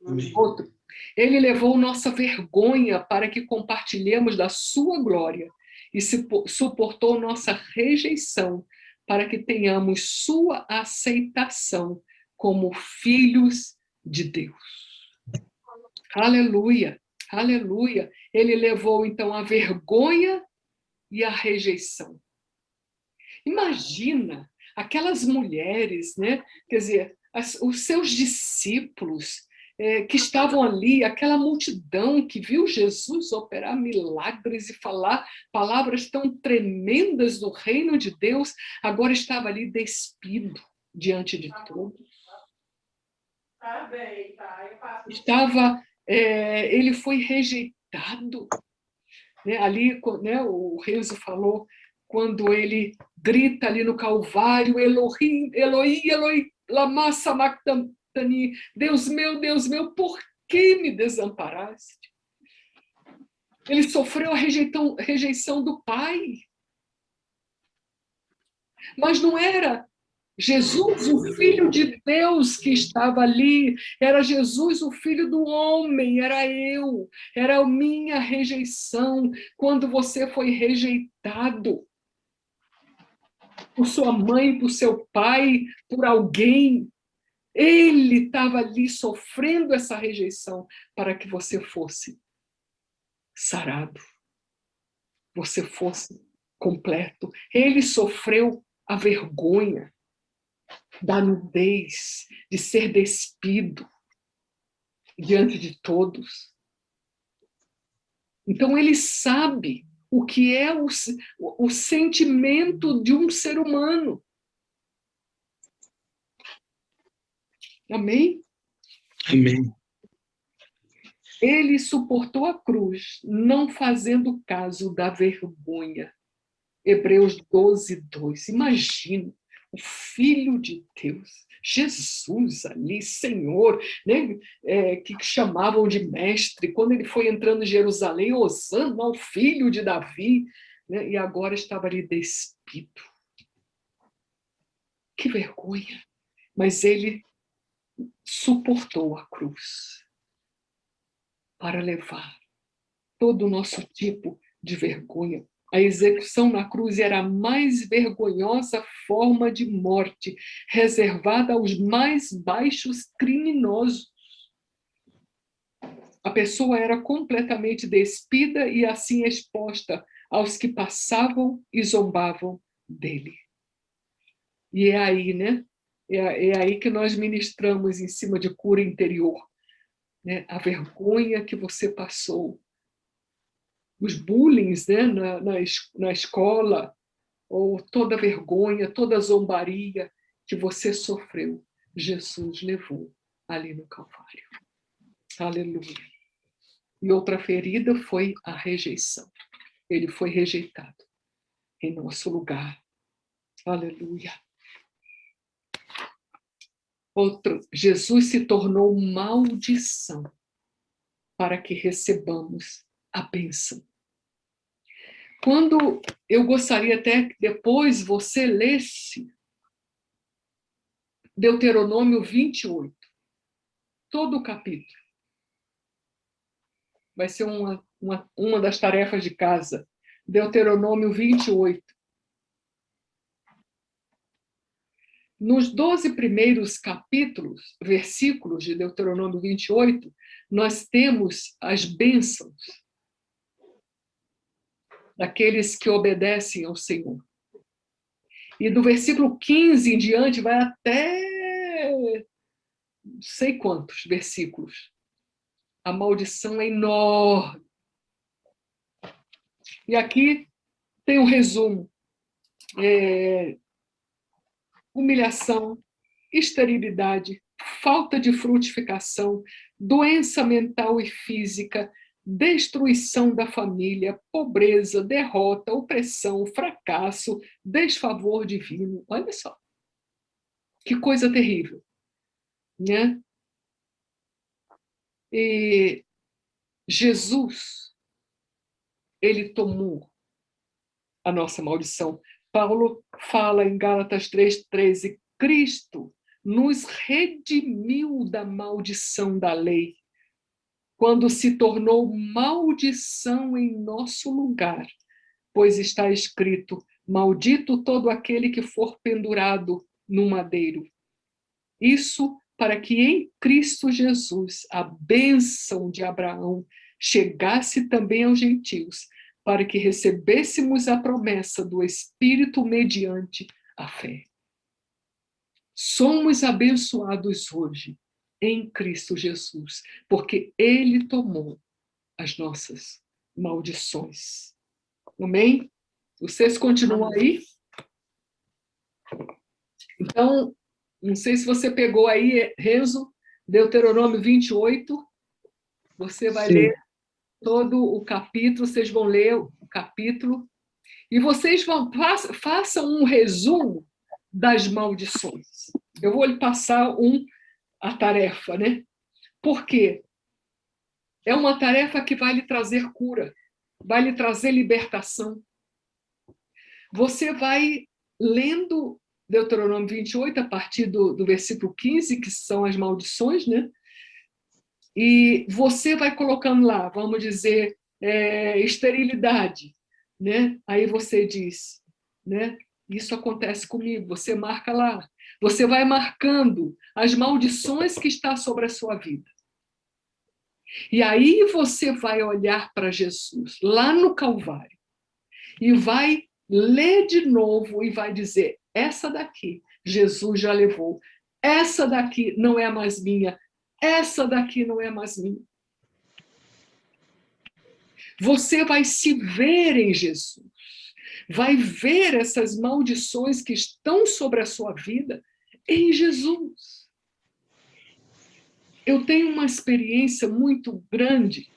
Amém. Outro. Ele levou nossa vergonha para que compartilhemos da sua glória e suportou nossa rejeição para que tenhamos sua aceitação como filhos de Deus. Aleluia, aleluia. Ele levou, então, a vergonha e a rejeição. Imagina aquelas mulheres, né? Quer dizer, os seus discípulos que estavam ali, aquela multidão que viu Jesus operar milagres e falar palavras tão tremendas do reino de Deus, agora estava ali despido diante de todos. Ele foi rejeitado. Né? Ali, né, o Renzo falou, quando ele grita ali no Calvário, Elohim, Eloi, Eloi, lama sabachthani, Deus meu, por que me desamparaste? Ele sofreu a rejeição do Pai. Mas não era Jesus, o Filho de Deus, que estava ali, era Jesus, o Filho do homem, era a minha rejeição. Quando você foi rejeitado por sua mãe, por seu pai, por alguém, ele estava ali sofrendo essa rejeição para que você fosse sarado, você fosse completo. Ele sofreu a vergonha da nudez, de ser despido diante de todos. Então, ele sabe o que é o sentimento de um ser humano. Amém? Amém. Ele suportou a cruz, não fazendo caso da vergonha. Hebreus 12, 2. Imagina o Filho de Deus, Jesus ali, Senhor, né? Que chamavam de mestre, quando ele foi entrando em Jerusalém, Hosana ao Filho de Davi, né? E agora estava ali despido. Que vergonha! Mas ele suportou a cruz para levar todo o nosso tipo de vergonha. A execução na cruz era a mais vergonhosa forma de morte, reservada aos mais baixos criminosos. A pessoa era completamente despida e assim exposta aos que passavam e zombavam dele. E é aí, né? É aí que nós ministramos em cima de cura interior, né? A vergonha que você passou, os bullying, né, na escola, ou toda vergonha, toda zombaria que você sofreu, Jesus levou ali no Calvário. Aleluia. E outra ferida foi a rejeição. Ele foi rejeitado em nosso lugar. Aleluia. Outro, Jesus se tornou maldição para que recebamos a bênção. Quando eu gostaria até que depois você lesse Deuteronômio 28, todo o capítulo. Vai ser uma das tarefas de casa. Deuteronômio 28. Nos 12 primeiros capítulos, versículos de Deuteronômio 28, nós temos as bênçãos daqueles que obedecem ao Senhor. E do versículo 15 em diante vai até não sei quantos versículos. A maldição é enorme. E aqui tem um resumo. Humilhação, esterilidade, falta de frutificação, doença mental e física, destruição da família, pobreza, derrota, opressão, fracasso, desfavor divino. Olha só, que coisa terrível, né? E Jesus, ele tomou a nossa maldição. Paulo fala em Gálatas 3:13, Cristo nos redimiu da maldição da lei, quando se tornou maldição em nosso lugar, pois está escrito, maldito todo aquele que for pendurado no madeiro. Isso para que em Cristo Jesus a bênção de Abraão chegasse também aos gentios, para que recebêssemos a promessa do Espírito mediante a fé. Somos abençoados hoje em Cristo Jesus, porque Ele tomou as nossas maldições. Amém? Vocês continuam aí? Então, não sei se você pegou aí, Renzo, Deuteronômio 28. Você vai Sim. ler todo o capítulo, vocês vão ler o capítulo, e vocês façam um resumo das maldições. Eu vou lhe passar a tarefa, né? Por quê? É uma tarefa que vai lhe trazer cura, vai lhe trazer libertação. Você vai lendo Deuteronômio 28, a partir do versículo 15, que são as maldições, né? E você vai colocando lá, vamos dizer, esterilidade, né? Aí você diz, né? Isso acontece comigo, você marca lá. Você vai marcando as maldições que estão sobre a sua vida. E aí você vai olhar para Jesus, lá no Calvário, e vai ler de novo e vai dizer, essa daqui, Jesus já levou. Essa daqui não é mais minha. Essa daqui não é mais minha. Você vai se ver em Jesus. Vai ver essas maldições que estão sobre a sua vida em Jesus. Eu tenho uma experiência muito grande.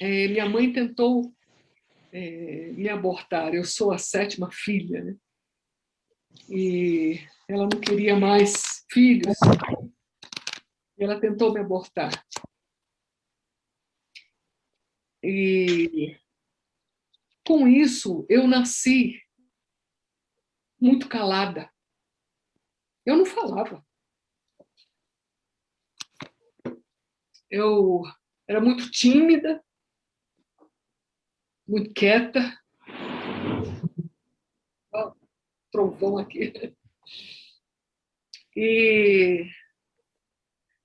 Minha mãe tentou me abortar. Eu sou a 7ª filha, né? E ela não queria mais filhos. E ela tentou me abortar. E com isso, eu nasci muito calada. Eu não falava. Eu era muito tímida, muito quieta. Ó, trovão aqui. E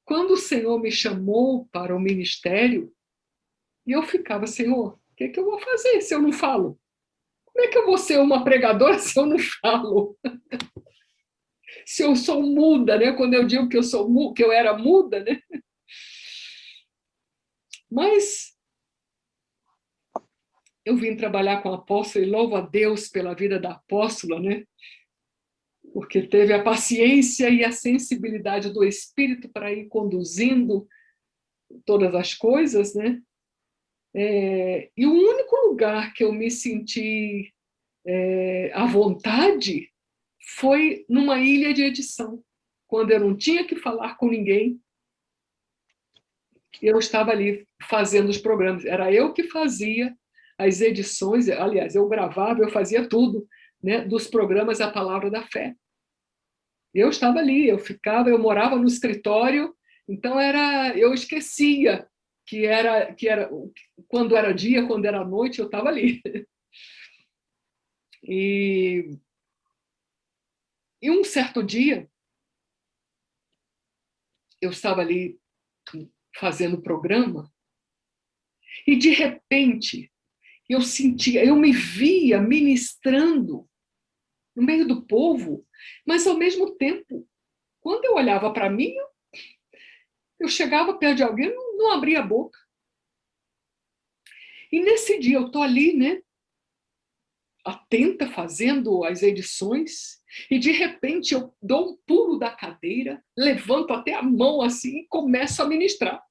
quando o Senhor me chamou para o ministério, eu ficava, Senhor, o que eu vou fazer se eu não falo? Como é que eu vou ser uma pregadora se eu não falo? Se eu sou muda, né? Quando eu digo que eu era muda, né? Mas eu vim trabalhar com a apóstola e louvo a Deus pela vida da apóstola, né? Porque teve a paciência e a sensibilidade do Espírito para ir conduzindo todas as coisas, né? E o único lugar que eu me senti à vontade foi numa ilha de edição, quando eu não tinha que falar com ninguém, eu estava ali fazendo os programas. Era eu que fazia as edições, aliás, eu gravava, eu fazia tudo, né, dos programas A Palavra da Fé. Eu estava ali, eu morava no escritório, então eu esquecia que era quando era dia, quando era noite, eu estava ali. E um certo dia, eu estava ali fazendo o programa, e de repente eu me via ministrando no meio do povo, mas ao mesmo tempo, quando eu olhava para mim, eu chegava perto de alguém e não abria a boca. E nesse dia eu estou ali, né, atenta, fazendo as edições, e de repente eu dou um pulo da cadeira, levanto até a mão assim e começo a ministrar.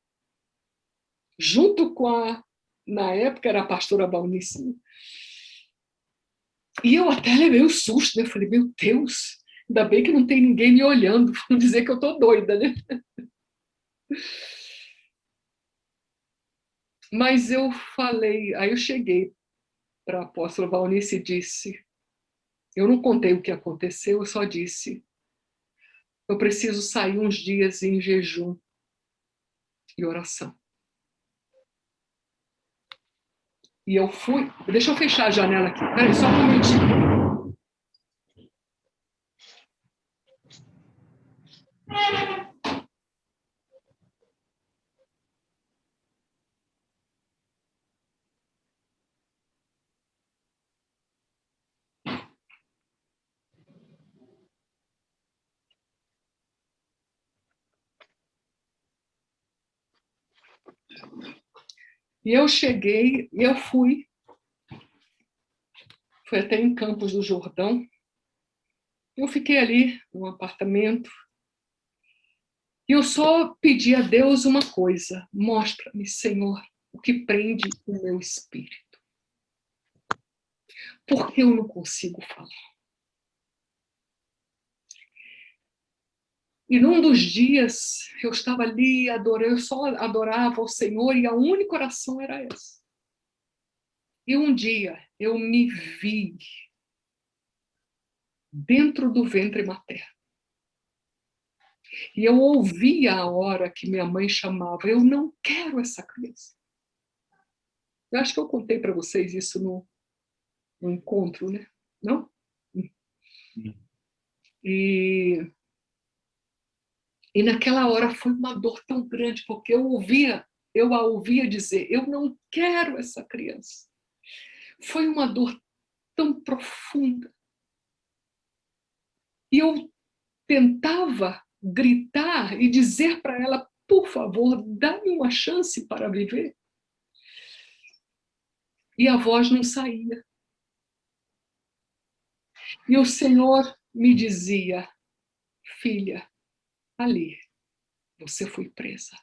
Junto com na época era a pastora Balnice. E eu até levei um susto, né? Eu falei, meu Deus, ainda bem que não tem ninguém me olhando, vão dizer que eu estou doida, né? Mas eu falei, aí eu cheguei para a apóstola Valnice e disse, eu não contei o que aconteceu, eu só disse, eu preciso sair uns dias em jejum e oração. E eu fui, deixa eu fechar a janela aqui, peraí, só um minutinho. E eu cheguei, e eu fui até em Campos do Jordão. Eu fiquei ali no apartamento e eu só pedi a Deus uma coisa: mostra-me, Senhor, o que prende o meu espírito. Porque eu não consigo falar. E num dos dias eu estava ali, eu só adorava o Senhor e a única oração era essa. E um dia eu me vi dentro do ventre materno. E eu ouvia a hora que minha mãe chamava, eu não quero essa criança. Eu acho que eu contei para vocês isso no encontro, né? Não? E naquela hora foi uma dor tão grande, porque eu a ouvia dizer, eu não quero essa criança. Foi uma dor tão profunda. E eu tentava gritar e dizer para ela, por favor, dá-me uma chance para viver. E a voz não saía. E o Senhor me dizia, filha, ali, você foi presa.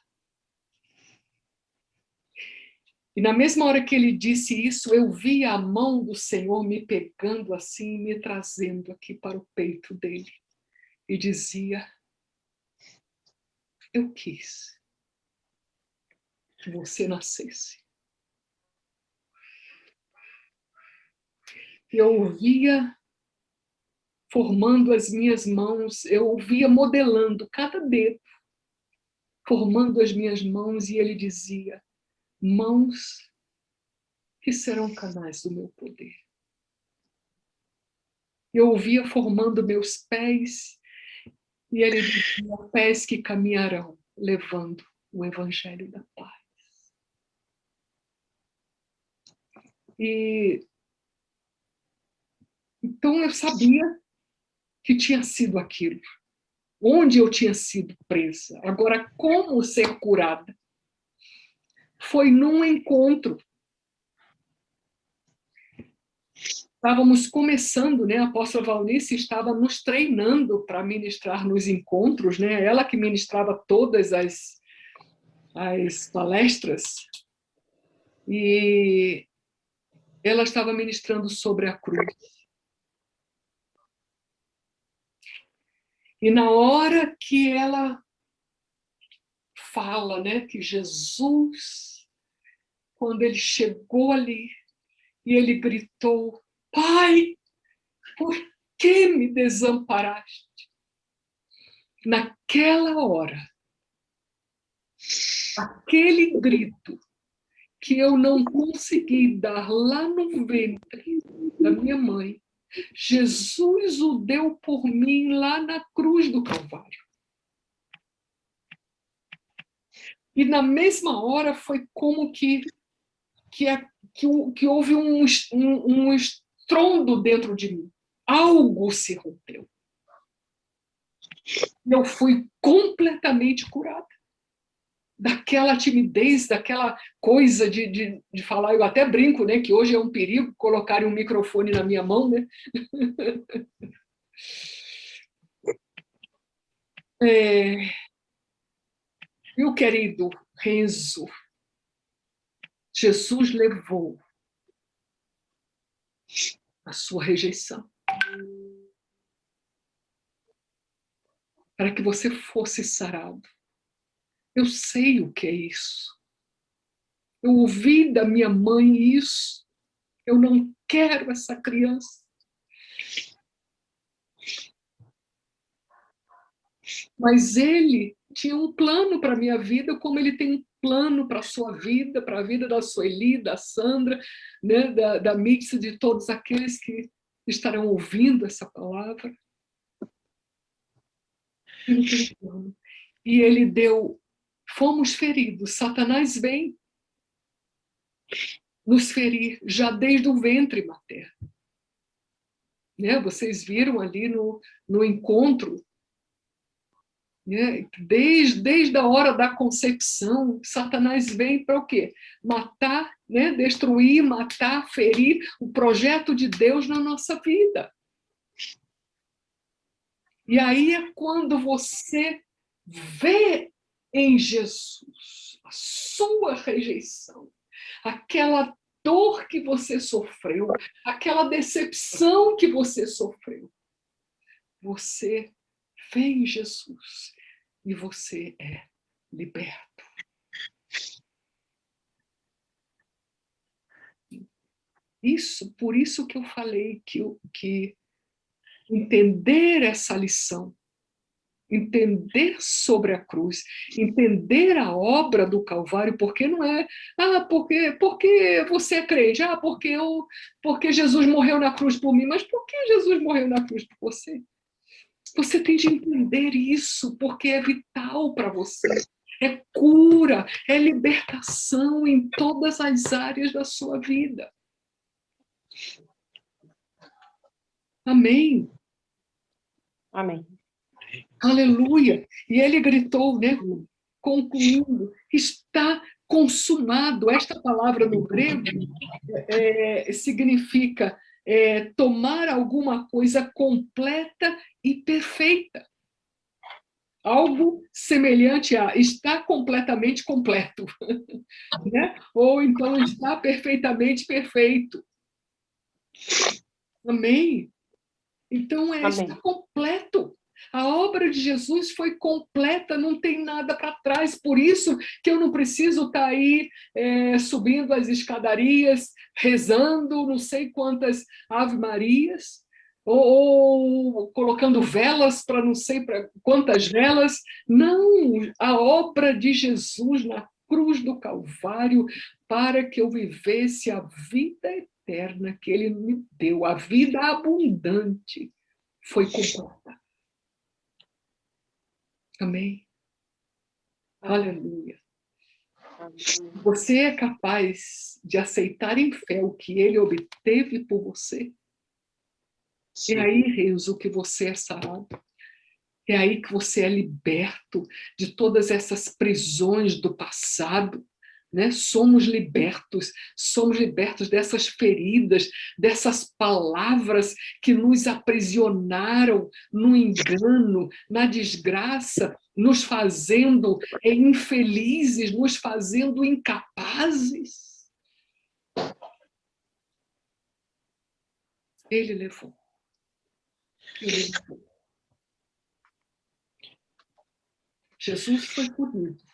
E na mesma hora que ele disse isso, eu vi a mão do Senhor me pegando assim, me trazendo aqui para o peito dele. E dizia, eu quis que você nascesse. Eu ouvia formando as minhas mãos, eu ouvia modelando cada dedo, formando as minhas mãos, e ele dizia, mãos que serão canais do meu poder. Eu ouvia formando meus pés, e ele dizia, pés que caminharão, levando o evangelho da paz. E então eu sabia que tinha sido aquilo, onde eu tinha sido presa. Agora, como ser curada? Foi num encontro. Estávamos começando, né? A apóstola Valnice estava nos treinando para ministrar nos encontros, né? Ela que ministrava todas as palestras. E ela estava ministrando sobre a cruz. E na hora que ela fala, né, que Jesus, quando ele chegou ali, e ele gritou, Pai, por que me desamparaste? Naquela hora, aquele grito que eu não consegui dar lá no ventre da minha mãe, Jesus o deu por mim lá na cruz do Calvário. E na mesma hora foi como que houve um estrondo dentro de mim. Algo se rompeu. Eu fui completamente curada. daquela timidez, daquela coisa de falar. Eu até brinco, né, que hoje é um perigo colocarem um microfone na minha mão, né? Meu querido Renzo, Jesus levou a sua rejeição para que você fosse sarado. Eu sei o que é isso. Eu ouvi da minha mãe isso. Eu não quero essa criança. Mas ele tinha um plano para a minha vida, como ele tem um plano para a sua vida, para a vida da Sueli, da Sandra, né, da Mix, de todos aqueles que estarão ouvindo essa palavra. Ele tem um plano. E ele deu, fomos feridos. Satanás vem nos ferir já desde o ventre materno. Né? Vocês viram ali no encontro, né? Desde a hora da concepção, Satanás vem para o quê? Matar, né? Destruir, matar, ferir o projeto de Deus na nossa vida. E aí é quando você vê em Jesus a sua rejeição, aquela dor que você sofreu, aquela decepção que você sofreu. Você vê em Jesus e você é liberto. Por isso que eu falei que entender essa lição, entender sobre a cruz, entender a obra do Calvário, porque não é, porque você é crente, porque Jesus morreu na cruz por mim, mas por que Jesus morreu na cruz por você? Você tem de entender isso, porque é vital para você. É cura, é libertação em todas as áreas da sua vida. Amém. Amém. Aleluia. E ele gritou, né, concluindo, está consumado. Esta palavra no grego significa tomar alguma coisa completa e perfeita. Algo semelhante a está completamente completo, né? Ou então está perfeitamente perfeito. Amém? Então, está completo. A obra de Jesus foi completa, não tem nada para trás. Por isso que eu não preciso estar aí subindo as escadarias, rezando não sei quantas Ave Marias, ou colocando velas para não sei para quantas velas. Não, a obra de Jesus na cruz do Calvário, para que eu vivesse a vida eterna que ele me deu, a vida abundante, foi completa. Amém? Aleluia. Você é capaz de aceitar em fé o que ele obteve por você? Sim. É aí, Renzo, que você é sarado. É aí que você é liberto de todas essas prisões do passado. Né? Somos libertos dessas feridas, dessas palavras que nos aprisionaram no engano, na desgraça, nos fazendo infelizes, nos fazendo incapazes. Ele levou. Jesus foi punido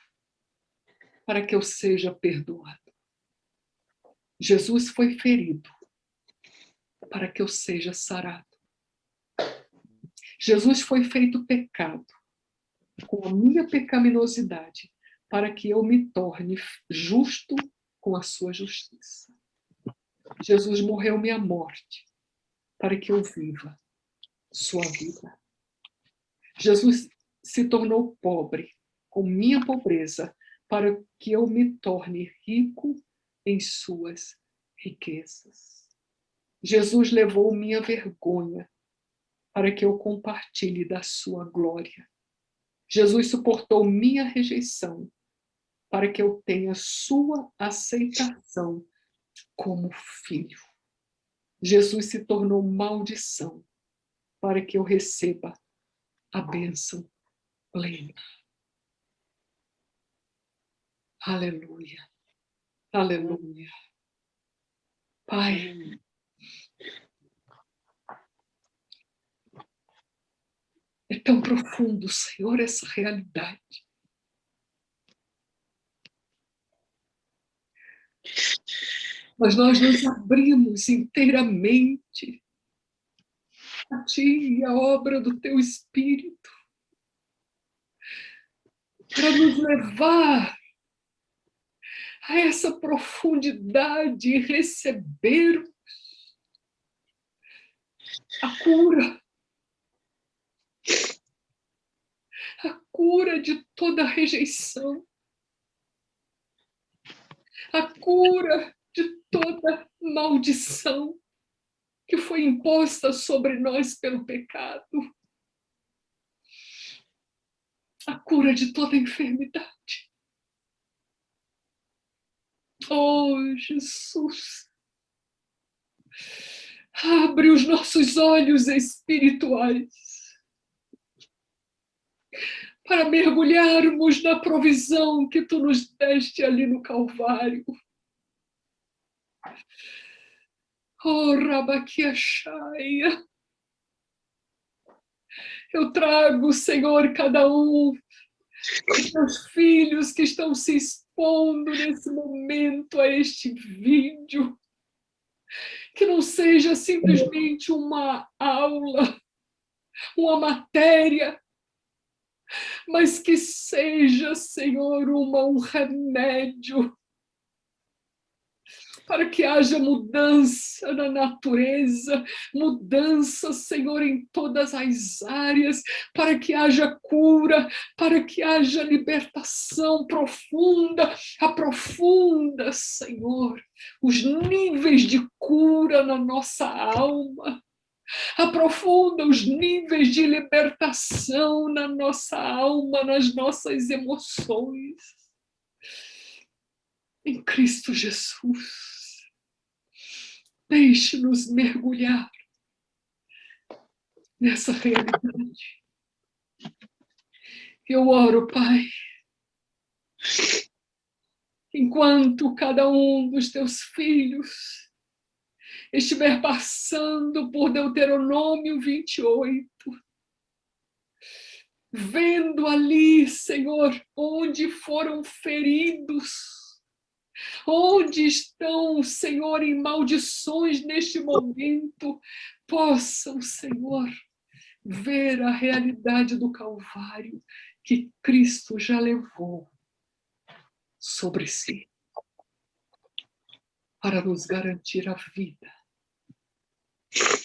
para que eu seja perdoado. Jesus foi ferido para que eu seja sarado. Jesus foi feito pecado com a minha pecaminosidade para que eu me torne justo com a sua justiça. Jesus morreu minha morte para que eu viva sua vida. Jesus se tornou pobre com minha pobreza para que eu me torne rico em suas riquezas. Jesus levou minha vergonha para que eu compartilhe da sua glória. Jesus suportou minha rejeição para que eu tenha sua aceitação como filho. Jesus se tornou maldição para que eu receba a bênção plena. Aleluia. Aleluia. Pai, é tão profundo, Senhor, essa realidade. Mas nós nos abrimos inteiramente a Ti e a obra do Teu Espírito para nos levar a essa profundidade e receber a cura de toda rejeição, a cura de toda maldição que foi imposta sobre nós pelo pecado, a cura de toda enfermidade. Oh, Jesus, abre os nossos olhos espirituais para mergulharmos na provisão que Tu nos deste ali no Calvário. Oh, Rabaquiaxaia, eu trago, Senhor, cada um dos Teus filhos que estão se expondo nesse momento a este vídeo, que não seja simplesmente uma aula, uma matéria, mas que seja, Senhor, um remédio para que haja mudança na natureza, mudança, Senhor, em todas as áreas, para que haja cura, para que haja libertação profunda, aprofunda, Senhor, os níveis de cura na nossa alma, aprofunda os níveis de libertação na nossa alma, nas nossas emoções. Em Cristo Jesus. Deixe-nos mergulhar nessa realidade. Eu oro, Pai, enquanto cada um dos Teus filhos estiver passando por Deuteronômio 28, vendo ali, Senhor, onde foram feridos, onde estão, Senhor, em maldições neste momento, possam, Senhor, ver a realidade do Calvário que Cristo já levou sobre si para nos garantir a vida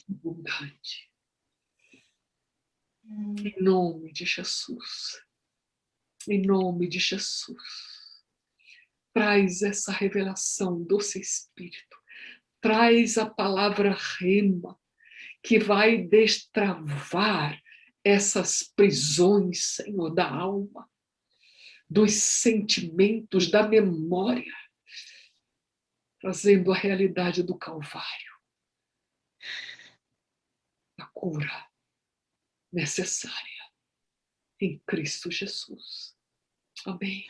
abundante. Em nome de Jesus. Em nome de Jesus. Traz essa revelação, doce Espírito. Traz a palavra rema, que vai destravar essas prisões, Senhor, da alma, dos sentimentos, da memória, trazendo a realidade do Calvário, a cura necessária em Cristo Jesus. Amém.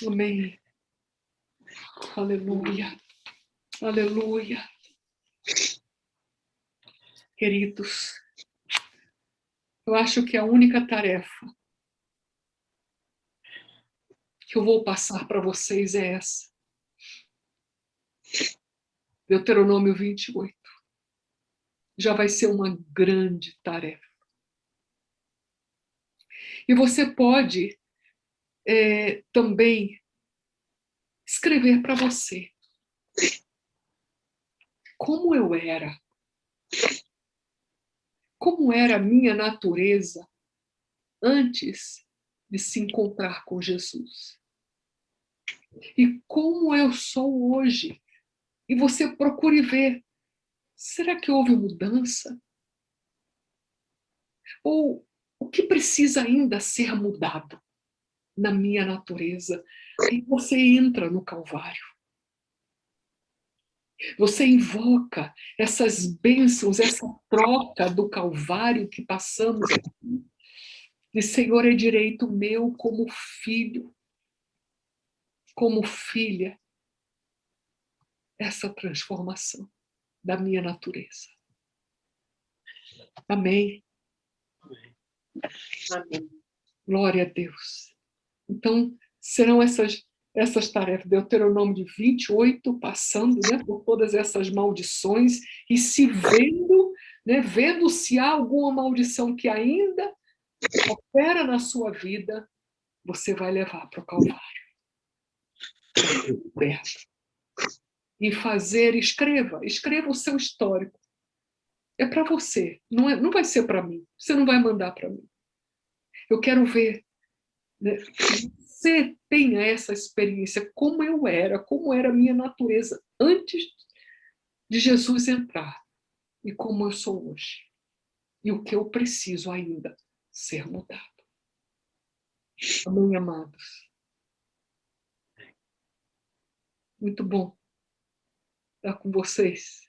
Amém. Aleluia. Aleluia. Queridos, eu acho que a única tarefa que eu vou passar para vocês é essa. Deuteronômio 28. Já vai ser uma grande tarefa. E você pode também escrever para você como eu era. Como era a minha natureza antes de se encontrar com Jesus. E como eu sou hoje. E você procure ver, será que houve mudança? Ou o que precisa ainda ser mudado? na minha natureza. Aí você entra no Calvário. Você invoca essas bênçãos, essa troca do Calvário que passamos aqui. E, Senhor, é direito meu como filho, como filha, essa transformação da minha natureza. Amém. Amém. Glória a Deus. Então, serão essas tarefas. Deuteronômio de 28, passando, né, por todas essas maldições e se vendo, né, vendo se há alguma maldição que ainda opera na sua vida, você vai levar para o Calvário. E fazer, escreva o seu histórico. É para você, não vai ser para mim. Você não vai mandar para mim. Eu quero ver, né, que você tenha essa experiência, como era a minha natureza antes de Jesus entrar e como eu sou hoje. E o que eu preciso ainda ser mudado. Amém, amados? Muito bom estar com vocês.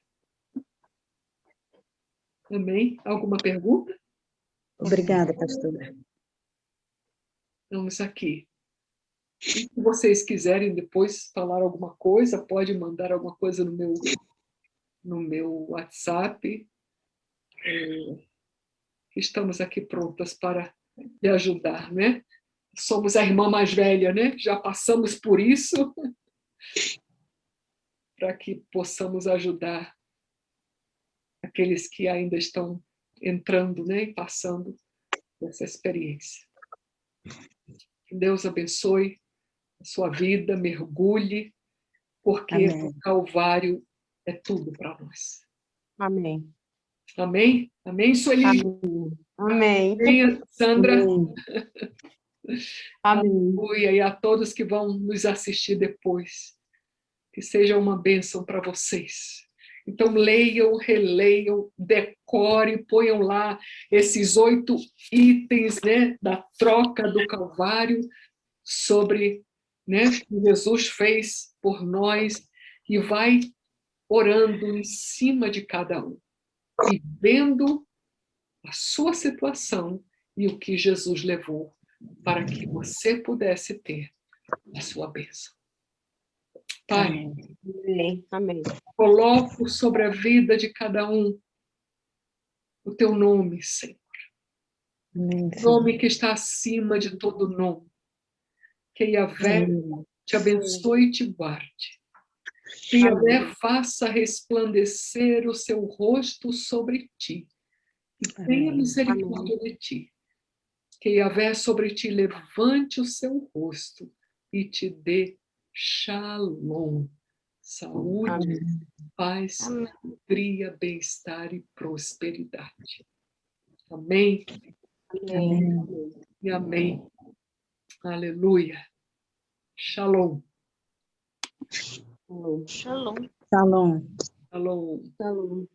Amém? Alguma pergunta? Obrigada, pastora. Vamos aqui. E se vocês quiserem depois falar alguma coisa, pode mandar alguma coisa no meu WhatsApp. Estamos aqui prontas para lhe ajudar, né? Somos a irmã mais velha, né? Já passamos por isso, para que possamos ajudar aqueles que ainda estão entrando, né? E passando essa experiência. Que Deus abençoe a sua vida, mergulhe, porque Amém. o Calvário é tudo para nós. Amém. Amém? Amém, Sueli? Amém. Amém, Sandra? Amém. Amém. Aleluia. E a todos que vão nos assistir depois. Que seja uma bênção para vocês. Então, leiam, releiam, decorem, ponham lá esses 8 itens, né, da troca do Calvário sobre, né, o que Jesus fez por nós e vai orando em cima de cada um e vendo a sua situação e o que Jesus levou para que você pudesse ter a sua bênção. Pai, Amém. Amém. coloco sobre a vida de cada um o teu nome, Senhor. Amém, Nome que está acima de todo nome. Que Yahvé te abençoe e te guarde. Que Yahvé faça resplandecer o seu rosto sobre ti e tenha Amém. misericórdia de ti. Que Yahvé sobre ti levante o seu rosto e te dê shalom, saúde, Amém. paz, Amém. alegria, bem-estar e prosperidade. Amém Amém. e amém. Aleluia. Shalom. Shalom. Shalom. Shalom. Shalom.